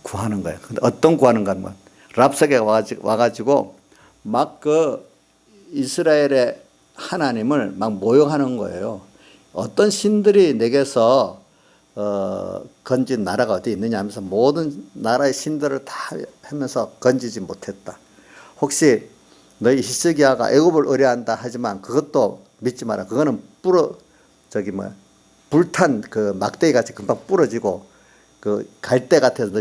구하는 거예요. 근데 어떤 구하는가 하면 랍사게가 와가지고 막 그 이스라엘의 하나님을 막 모욕하는 거예요. 어떤 신들이 내게서 건진 나라가 어디 있느냐 하면서 모든 나라의 신들을 다 하면서 건지지 못했다. 혹시 너희 히스기야가 애굽을 의뢰한다 하지만 그것도 믿지 마라. 그거는 불탄 그 막대기 같이 금방 부러지고 그 갈대 같아서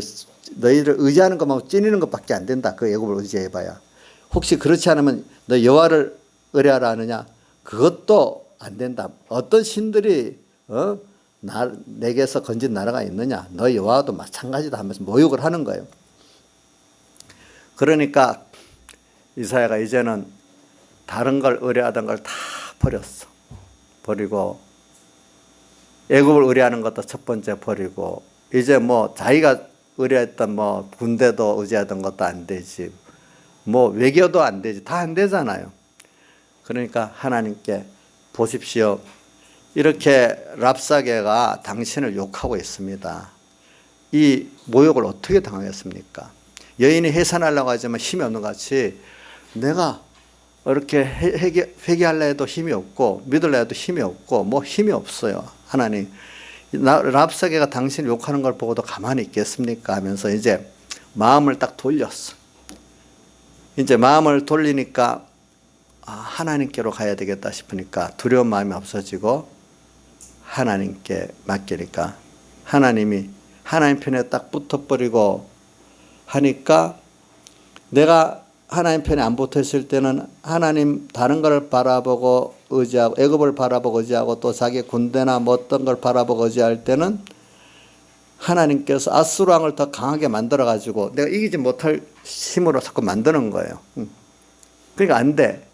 너희를 의지하는 것만 찌르는 것밖에 안 된다. 그 애굽을 의지해봐야. 혹시 그렇지 않으면 너 여호와를 의뢰하라 하느냐? 그것도 안 된다. 어떤 신들이 내게서 건진 나라가 있느냐? 너 여호와도 마찬가지다 하면서 모욕을 하는 거예요. 그러니까 이사야가 이제는 다른 걸 의뢰하던 걸 다 버렸어. 버리고 애굽을 의뢰하는 것도 첫 번째 버리고 이제 뭐 자기가 의뢰했던 뭐 군대도 의지하던 것도 안 되지. 뭐 외교도 안 되지. 다 안 되잖아요. 그러니까 하나님께 보십시오. 이렇게 랍사게가 당신을 욕하고 있습니다. 이 모욕을 어떻게 당하겠습니까? 여인이 해산하려고 하지만 힘이 없는 것 같이 내가 이렇게 회개하려 해도 힘이 없고 믿으려 해도 힘이 없고 뭐 힘이 없어요. 하나님 랍사게가 당신을 욕하는 걸 보고도 가만히 있겠습니까? 하면서 이제 마음을 딱 돌렸어. 이제 마음을 돌리니까 하나님께로 가야 되겠다 싶으니까 두려운 마음이 없어지고 하나님께 맡기니까 하나님이 하나님 편에 딱 붙어버리고 하니까 내가 하나님 편에 안 붙어있을 때는 하나님 다른 걸 바라보고 의지하고 애굽을 바라보고 의지하고 또 자기 군대나 뭐 어떤 걸 바라보고 의지할 때는 하나님께서 아수르 왕을 더 강하게 만들어 가지고 내가 이기지 못할 힘으로 자꾸 만드는 거예요. 그러니까 안 돼.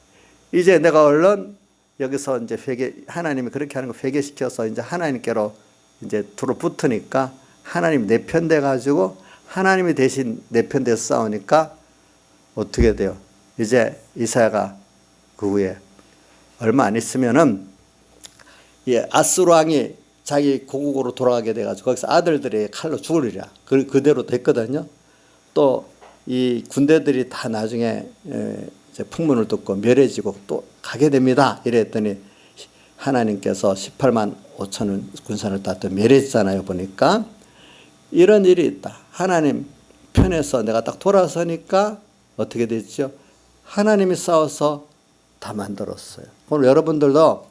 이제 내가 얼른 여기서 이제 하나님이 그렇게 하는 거 회개시켜서 이제 하나님께로 이제 들어붙으니까 하나님 내 편 돼 가지고 하나님이 대신 내 편 돼서 싸우니까 어떻게 돼요? 이제 이사야가 그 후에 얼마 안 있으면은 아수르 왕이 자기 고국으로 돌아가게 돼가지고 거기서 아들들이 칼로 죽으리라. 그대로 됐거든요. 또 이 군대들이 다 나중에 이제 풍문을 듣고 멸해지고 또 가게 됩니다. 이랬더니 하나님께서 18만 5천원 군사를 다 또 멸했잖아요. 보니까 이런 일이 있다. 하나님 편에서 내가 딱 돌아서니까 어떻게 됐죠? 하나님이 싸워서 다 만들었어요. 오늘 여러분들도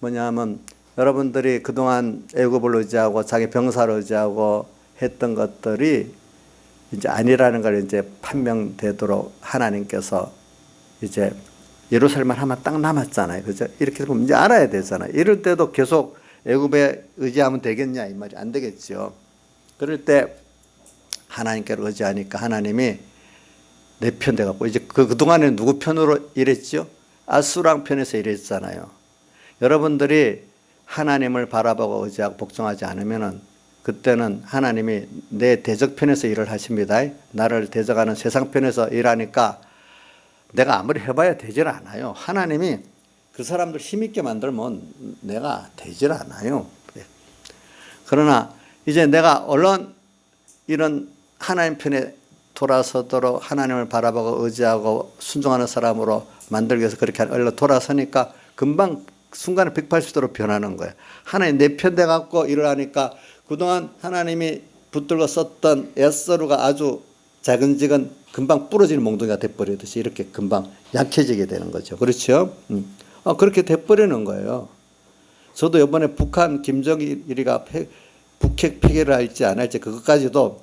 뭐냐면 여러분들이 그동안 애굽을 의지하고 자기 병사를 의지하고 했던 것들이 이제 아니라는 걸 이제 판명되도록 하나님께서 이제 예루살렘만 하면 딱 남았잖아요. 그죠? 이렇게 보면 이제 알아야 되잖아요. 이럴 때도 계속 애굽에 의지하면 되겠냐 이 말이 안 되겠죠. 그럴 때 하나님께로 의지하니까 하나님이 내 편 돼갖고 이제 그동안에 누구 편으로 일했죠? 아수르 왕 편에서 일했잖아요. 여러분들이 하나님을 바라보고 의지하고 복종하지 않으면은 그때는 하나님이 내 대적 편에서 일을 하십니다. 나를 대적하는 세상 편에서 일하니까 내가 아무리 해봐야 되질 않아요. 하나님이 그 사람들 힘있게 만들면 내가 되질 않아요. 그러나 이제 내가 얼른 이런 하나님 편에 돌아서도록 하나님을 바라보고 의지하고 순종하는 사람으로 만들기 위해서 그렇게 얼른 돌아서니까 금방 순간에 180도로 변하는 거예요. 하나님 내 편 돼갖고 일을 하니까 그동안 하나님이 붙들고 썼던 에서루가 아주 작은지근 금방 부러지는 몽둥이가 돼버리듯이 이렇게 금방 약해지게 되는 거죠. 그렇죠? 그렇게 돼버리는 거예요. 저도 이번에 북한 김정일이가 북핵 폐기를 할지 안 할지 그것까지도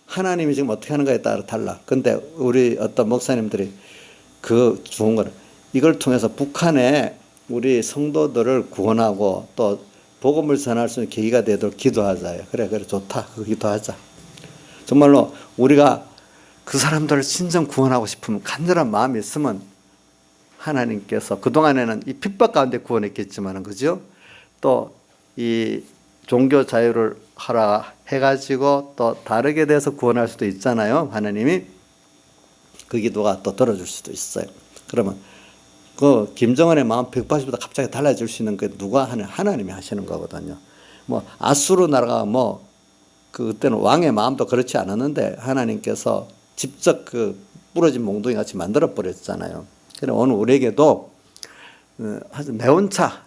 하나님이 지금 어떻게 하는 거에 따라 달라. 근데 우리 어떤 목사님들이 그 좋은 거는 이걸 통해서 북한에 우리 성도들을 구원하고 또 복음을 전할 수 있는 계기가 되도록 기도하자요. 그래 좋다. 그 기도하자. 정말로 우리가 그 사람들을 진정 구원하고 싶으면 간절한 마음이 있으면 하나님께서 그동안에는 이 핍박 가운데 구원했겠지만은 그죠? 또 이 종교 자유를 하라 해가지고 또 다르게 돼서 구원할 수도 있잖아요. 하나님이 그 기도가 또 들어줄 수도 있어요. 그러면 그 김정은의 마음 180도가 갑자기 달라질 수 있는 게 누가 하는 하나님이 하시는 거거든요. 뭐 아수르 나라가 뭐 그때는 왕의 마음도 그렇지 않았는데 하나님께서 직접 그 부러진 몽둥이 같이 만들어 버렸잖아요. 그래 오늘 우리에게도 아주 매운차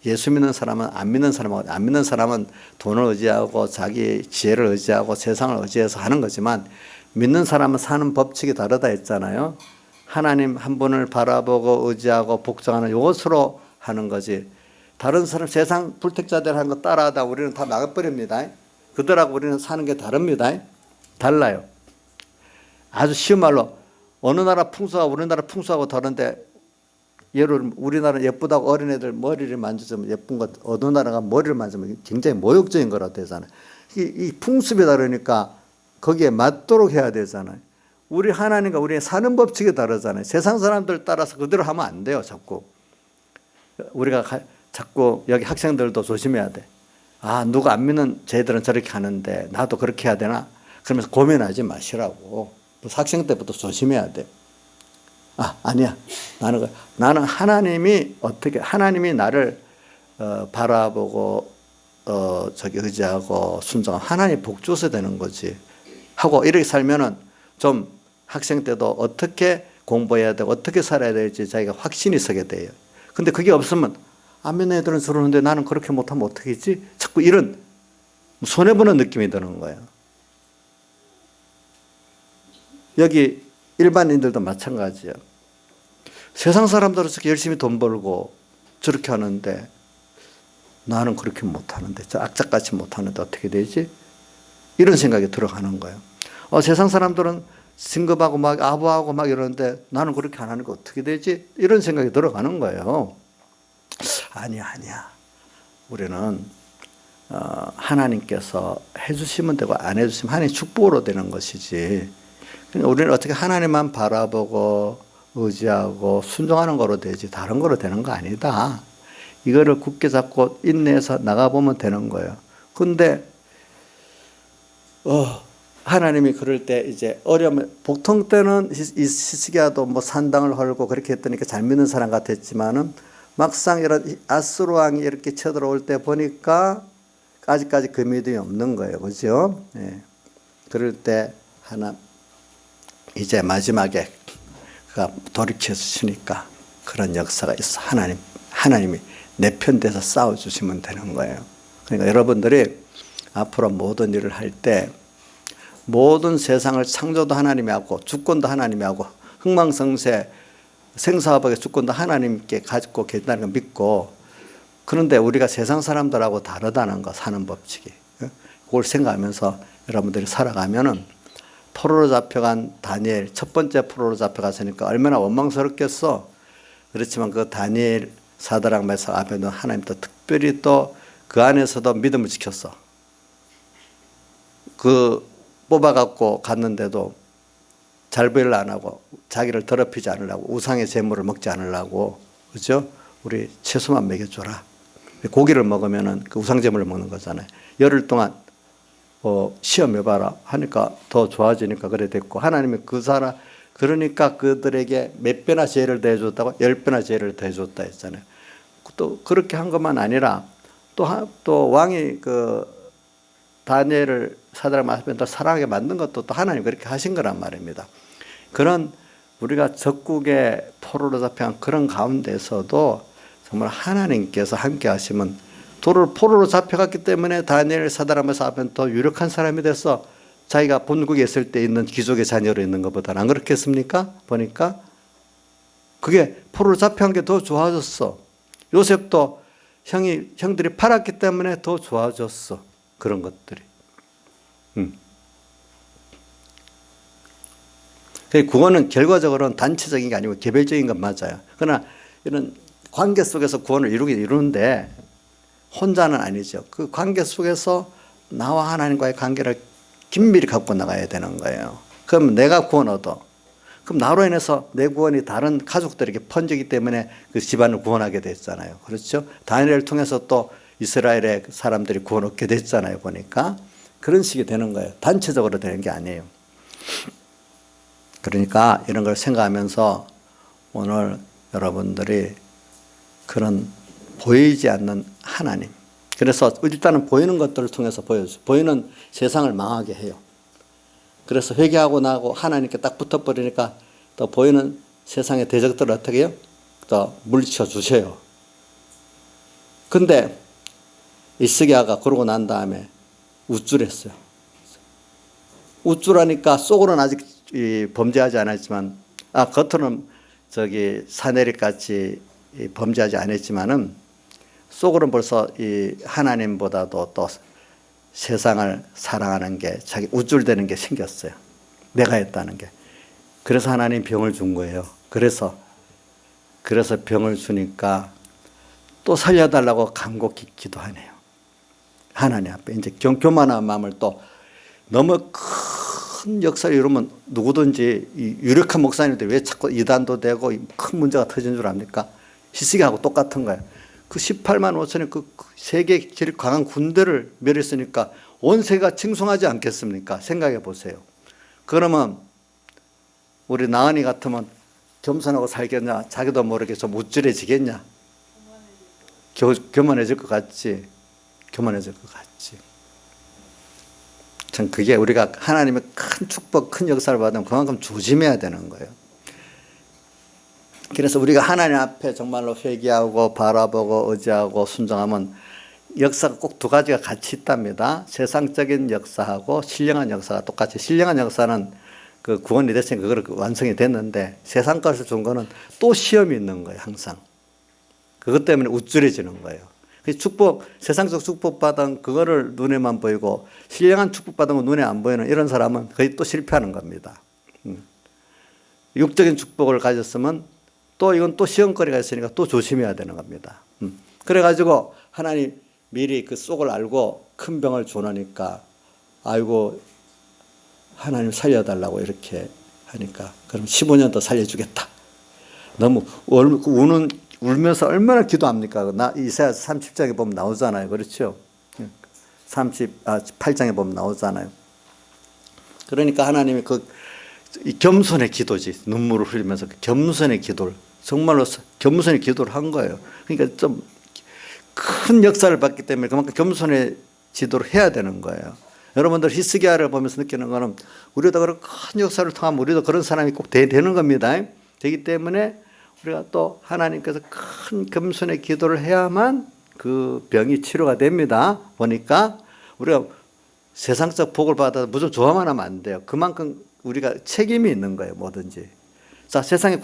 예수 믿는 사람은 안 믿는 사람하고 안 믿는 사람은 돈을 의지하고 자기 지혜를 의지하고 세상을 의지해서 하는 거지만 믿는 사람은 사는 법칙이 다르다 했잖아요. 하나님 한 분을 바라보고 의지하고 복종하는 이것으로 하는 거지. 다른 사람 세상 불택자들 하는 거 따라하다 우리는 다 나가버립니다. 그들하고 우리는 사는 게 다릅니다. 달라요. 아주 쉬운 말로 어느 나라 풍수가 우리나라 풍수하고 다른데 예를 우리나라는 예쁘다고 어린애들 머리를 만져주면 예쁜 것 어느 나라가 머리를 만지면 굉장히 모욕적인 거라 되잖아요. 이 풍습이 다르니까 거기에 맞도록 해야 되잖아요. 우리 하나님과 우리의 사는 법칙이 다르잖아요. 세상 사람들 따라서 그대로 하면 안 돼요. 자꾸 우리가 자꾸 여기 학생들도 조심해야 돼. 아, 누가 안 믿는 쟤들은 저렇게 하는데 나도 그렇게 해야 되나? 그러면서 고민하지 마시라고. 학생 때부터 조심해야 돼. 아, 아니야. 나는 하나님이 나를 바라보고 의지하고 순종하고 하나님 복 줘서 되는 거지 하고 이렇게 살면은 좀 학생 때도 어떻게 공부해야 되고 어떻게 살아야 될지 자기가 확신이 서게 돼요. 근데 그게 없으면 안 믿는 애들은 저러는데 나는 그렇게 못하면 어떻게 했지? 자꾸 이런 손해보는 느낌이 드는 거예요. 여기 일반인들도 마찬가지예요. 세상 사람들은 저렇게 열심히 돈 벌고 저렇게 하는데 나는 그렇게 못하는데, 저 악착같이 못하는데 어떻게 되지? 이런 생각이 들어가는 거예요. 세상 사람들은 승급하고 막 아부하고 막 이러는데 나는 그렇게 안 하는 게 어떻게 되지? 이런 생각이 들어가는 거예요. 아니야. 우리는 하나님께서 해주시면 되고 안 해주시면 하나님 축복으로 되는 것이지. 그러니까 우리는 어떻게 하나님만 바라보고 의지하고 순종하는 거로 되지 다른 거로 되는 거 아니다. 이거를 굳게 잡고 인내해서 나가보면 되는 거예요. 근데 하나님이 그럴 때 이제 어려우면 보통 때는 히스기야도 뭐 산당을 헐고 그렇게 했더니까 잘 믿는 사람 같았지만은 막상 이런 아수르 왕이 이렇게 쳐들어올 때 보니까 아직까지 그 믿음이 없는 거예요. 그죠? 네. 그럴 때 이제 마지막에 그가 돌이켜 주시니까 그런 역사가 있어. 하나님이 내 편 돼서 싸워주시면 되는 거예요. 그러니까 여러분들이 앞으로 모든 일을 할 때 모든 세상을 창조도 하나님이 하고 주권도 하나님이 하고 흥망성쇠 생사화복의 주권도 하나님께 가지고 계신다는 걸 믿고, 그런데 우리가 세상 사람들하고 다르다는 거, 사는 법칙이. 그걸 생각하면서 여러분들이 살아가면은 포로로 잡혀간 다니엘, 첫 번째 포로로 잡혀갔으니까 얼마나 원망스럽겠어. 그렇지만 그 다니엘 사드락 메삭 아벤노 하나님 또 특별히 또 그 안에서도 믿음을 지켰어. 그 뽑아갖고 갔는데도 잘부를 안 하고 자기를 더럽히지 않으려고 우상의 재물을 먹지 않으려고, 그죠? 우리 채소만 먹여줘라. 고기를 먹으면은 그 우상 재물을 먹는 거잖아요. 열흘 동안 시험해봐라 하니까 더 좋아지니까 그래 됐고, 하나님이 그러니까 그들에게 몇 배나 죄를 더해줬다고? 10배나 죄를 더해줬다 했잖아요. 또 그렇게 한 것만 아니라 또 왕이 그 다니엘을 사드락 메삭 사랑하게 만든 것도 또 하나님 그렇게 하신 거란 말입니다. 그런 우리가 적국의 포로로 잡혀간 그런 가운데서도 정말 하나님께서 함께 하시면 포로로 잡혀갔기 때문에 다니엘 사드락 메삭 아벤노 더 유력한 사람이 돼서 자기가 본국에 있을 때 있는 귀족의 자녀로 있는 것보다는 안 그렇겠습니까? 보니까 그게 포로로 잡혀간 게 더 좋아졌어. 요셉도 형들이 팔았기 때문에 더 좋아졌어. 그런 것들이. 그거는 결과적으로는 단체적인 게 아니고 개별적인 건 맞아요. 그러나 이런 관계 속에서 구원을 이루는데 혼자는 아니죠. 그 관계 속에서 나와 하나님과의 관계를 긴밀히 갖고 나가야 되는 거예요. 그럼 내가 구원 얻어. 그럼 나로 인해서 내 구원이 다른 가족들에게 번지기 때문에 그 집안을 구원하게 됐잖아요. 그렇죠? 다니엘을 통해서 또 이스라엘의 사람들이 구원 얻게 됐잖아요. 보니까 그런 식이 되는 거예요. 단체적으로 되는 게 아니에요. 그러니까 이런 걸 생각하면서 오늘 여러분들이 그런 보이지 않는 하나님, 그래서 일단은 보이는 것들을 통해서 보여줘. 보이는 세상을 망하게 해요. 그래서 회개하고 나고 하나님께 딱 붙어버리니까 또 보이는 세상의 대적들을 어떻게 해요? 또 물리쳐 주세요. 근데 히스기야가 그러고 난 다음에 우쭐했어요. 우쭐하니까 속으로는 아직 범죄하지 않았지만, 겉으로는 사내립같이 범죄하지 않았지만은 속으로는 벌써 이 하나님보다도 또 세상을 사랑하는 게, 자기 우쭐대는 게 생겼어요. 내가 했다는 게. 그래서 하나님 병을 준 거예요. 그래서 병을 주니까 또 살려달라고 간곡히 기도하네요. 하나님 앞에 이제 교만한 마음을 또 너무 큰 큰 역사를 이루면 누구든지 유력한 목사님들 왜 자꾸 이단도 되고 큰 문제가 터진 줄 압니까? 히스기야하고 똑같은 거예요. 그 18만 5천의 그 세계 제일 강한 군대를 멸했으니까 온 세계가 칭송하지 않겠습니까? 생각해 보세요. 그러면 우리 나은이 같으면 겸손하고 살겠냐? 자기도 모르게 좀 우쭐해지겠냐? 교만해질 것 같지? 교만해질 것 같지? 전 그게 우리가 하나님의 큰 축복, 큰 역사를 받으면 그만큼 조심해야 되는 거예요. 그래서 우리가 하나님 앞에 정말로 회개하고 바라보고 의지하고 순종하면 역사가 꼭 두 가지가 같이 있답니다. 세상적인 역사하고 신령한 역사가 똑같이, 신령한 역사는 그 구원이 됐으니까 그걸 완성이 됐는데 세상 것을 준 거는 또 시험이 있는 거예요. 항상 그것 때문에 우쭐해지는 거예요. 축복, 세상적 축복받은 그거를 눈에만 보이고 신령한 축복받은 거 눈에 안 보이는 이런 사람은 거의 또 실패하는 겁니다. 육적인 축복을 가졌으면 또 이건 또 시험거리가 있으니까 또 조심해야 되는 겁니다. 그래가지고 하나님 미리 그 속을 알고 큰 병을 주니까 아이고 하나님 살려달라고 이렇게 하니까 그럼 15년 더 살려주겠다. 너무 울면서 얼마나 기도합니까? 이사야 30장에 보면 나오잖아요. 그렇죠? 8장에 보면 나오잖아요. 그러니까 하나님이 겸손의 기도지. 눈물을 흘리면서 겸손의 기도를 정말로 겸손의 기도를 한 거예요. 그러니까 좀 큰 역사를 봤기 때문에 그만큼 겸손의 지도를 해야 되는 거예요. 여러분들 히스기야를 보면서 느끼는 거는 우리도 그런 큰 역사를 통하면 우리도 그런 사람이 꼭 되는 겁니다. 되기 때문에 우리가 또 하나님께서 큰 겸손의 기도를 해야만 그 병이 치료가 됩니다. 보니까 우리가 세상적 복을 받아서 무조건 좋아만 하면 안 돼요. 그만큼 우리가 책임이 있는 거예요. 뭐든지. 자, 세상에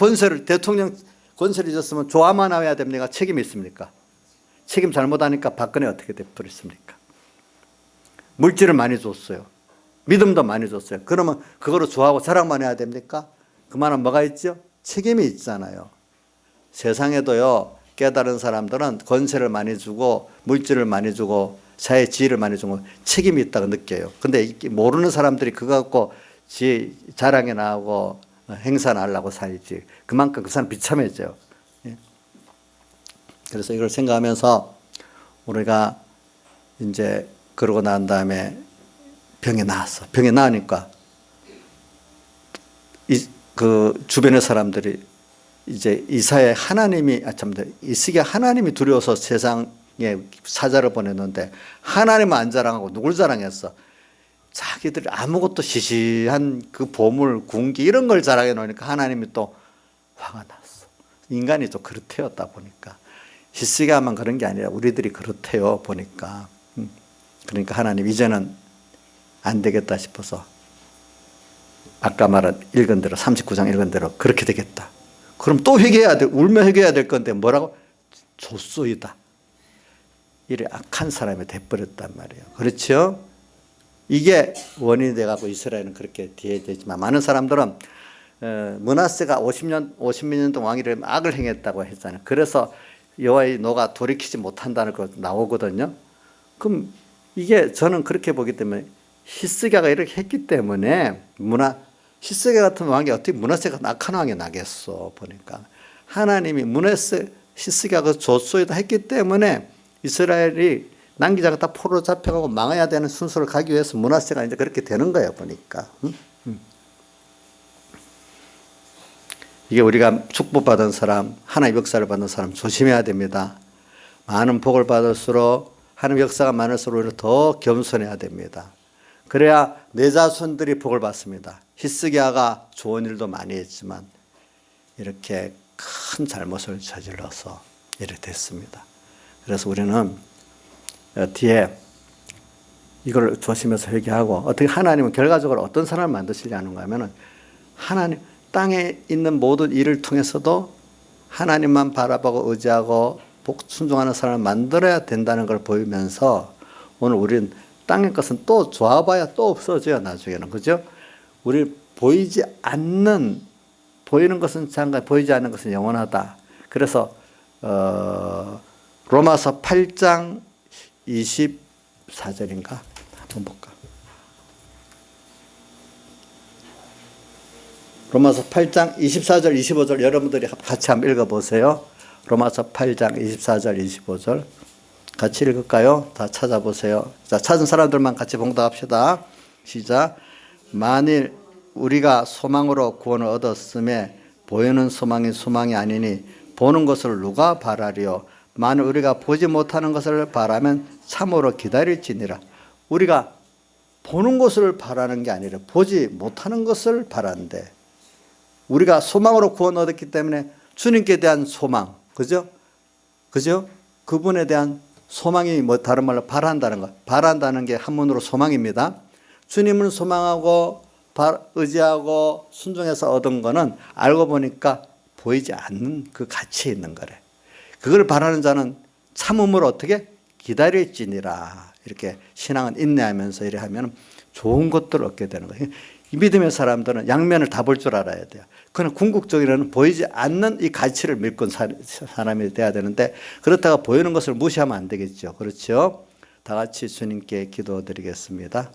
대통령 권세를 줬으면 좋아만 해야 됩니까? 책임이 있습니까? 책임 잘못하니까 박근혜 어떻게 돼버렸습니까? 물질을 많이 줬어요. 믿음도 많이 줬어요. 그러면 그거로 좋아하고 자랑만 해야 됩니까? 그만한 뭐가 있죠? 책임이 있잖아요. 세상에도요, 깨달은 사람들은 권세를 많이 주고 물질을 많이 주고 사회 지위를 많이 주고 책임이 있다고 느껴요. 근데 모르는 사람들이 그거 갖고 지 자랑에 나오고 행사나 하려고 살지. 그만큼 그 사람 비참해져요. 그래서 이걸 생각하면서 우리가 이제 그러고 난 다음에 병이 나았어. 병이 나으니까 그 주변의 사람들이 이제 이사야 히스기야 하나님이 두려워서 세상에 사자를 보냈는데 하나님은 안 자랑하고 누굴 자랑했어? 자기들이 아무것도 시시한 그 보물, 군기 이런 걸 자랑해 놓으니까 하나님이 또 화가 났어. 인간이 또 그렇대였다 보니까. 히스기야만 그런 게 아니라 우리들이 그렇대요 보니까. 그러니까 하나님 이제는 안 되겠다 싶어서 아까 읽은 대로 39장 읽은 대로 그렇게 되겠다. 그럼 또 회개해야 돼. 울며 회개해야 될 건데 뭐라고? 줬소이다. 이래 악한 사람이 돼버렸단 말이에요. 그렇죠? 이게 원인이 돼가지고 이스라엘은 그렇게 뒤에 되지만 많은 사람들은 므낫세가 50년 동안 왕위를 악을 행했다고 했잖아요. 그래서 여호와의 노가 돌이키지 못한다는 거 나오거든요. 그럼 이게 저는 그렇게 보기 때문에 히스기야가 이렇게 했기 때문에 히스기야 같은 왕이 어떻게 므낫세가 악한 왕이 나겠어 보니까 하나님이 히스기야가 줬소이다 했기 때문에 이스라엘이 남기자가 다 포로 잡혀가고 망해야 되는 순서를 가기 위해서 므낫세가 이제 그렇게 되는 거예요 보니까. 이게 우리가 축복받은 사람, 하나님의 역사를 받는 사람 조심해야 됩니다. 많은 복을 받을수록 하나님의 역사가 많을수록 우리는 더 겸손해야 됩니다. 그래야 내 자손들이 복을 받습니다. 히스기야가 좋은 일도 많이 했지만 이렇게 큰 잘못을 저질러서 이렇게 됐습니다. 그래서 우리는 뒤에 이걸 조심해서 회개하고 어떻게 하나님은 결과적으로 어떤 사람을 만드시려는 거냐면 하나님 땅에 있는 모든 일을 통해서도 하나님만 바라보고 의지하고 순종하는 사람을 만들어야 된다는 걸 보이면서 오늘 우리는 땅의 것은 또 좋아봐야 또 없어져요 나중에는. 그죠? 우리 보이는 것은 잠깐 보이지 않는 것은 영원하다. 그래서 로마서 8장 24절인가 한번 볼까? 로마서 8장 24절 25절 여러분들이 같이 한번 읽어보세요. 로마서 8장 24절 25절 같이 읽을까요? 다 찾아보세요. 자, 찾은 사람들만 같이 봉독합시다. 시작. 만일 우리가 소망으로 구원을 얻었음에 보이는 소망이 소망이 아니니 보는 것을 누가 바라리요. 만일 우리가 보지 못하는 것을 바라면 참으로 기다릴지니라. 우리가 보는 것을 바라는 게 아니라 보지 못하는 것을 바란대. 우리가 소망으로 구원 얻었기 때문에 주님께 대한 소망, 그죠? 그죠? 그분에 대한 소망이 뭐 다른 말로 바란다는 것. 바란다는 게 한문으로 소망입니다. 주님을 소망하고 의지하고 순종해서 얻은 거는 알고 보니까 보이지 않는 그 가치에 있는 거래. 그걸 바라는 자는 참음으로 어떻게 기다릴지니라. 이렇게 신앙은 인내하면서 이래 하면 좋은 것들을 얻게 되는 거예요. 이 믿음의 사람들은 양면을 다 볼 줄 알아야 돼요. 그러나 궁극적으로는 보이지 않는 이 가치를 믿고 사람이 돼야 되는데 그렇다가 보이는 것을 무시하면 안 되겠죠. 그렇죠? 다 같이 주님께 기도드리겠습니다.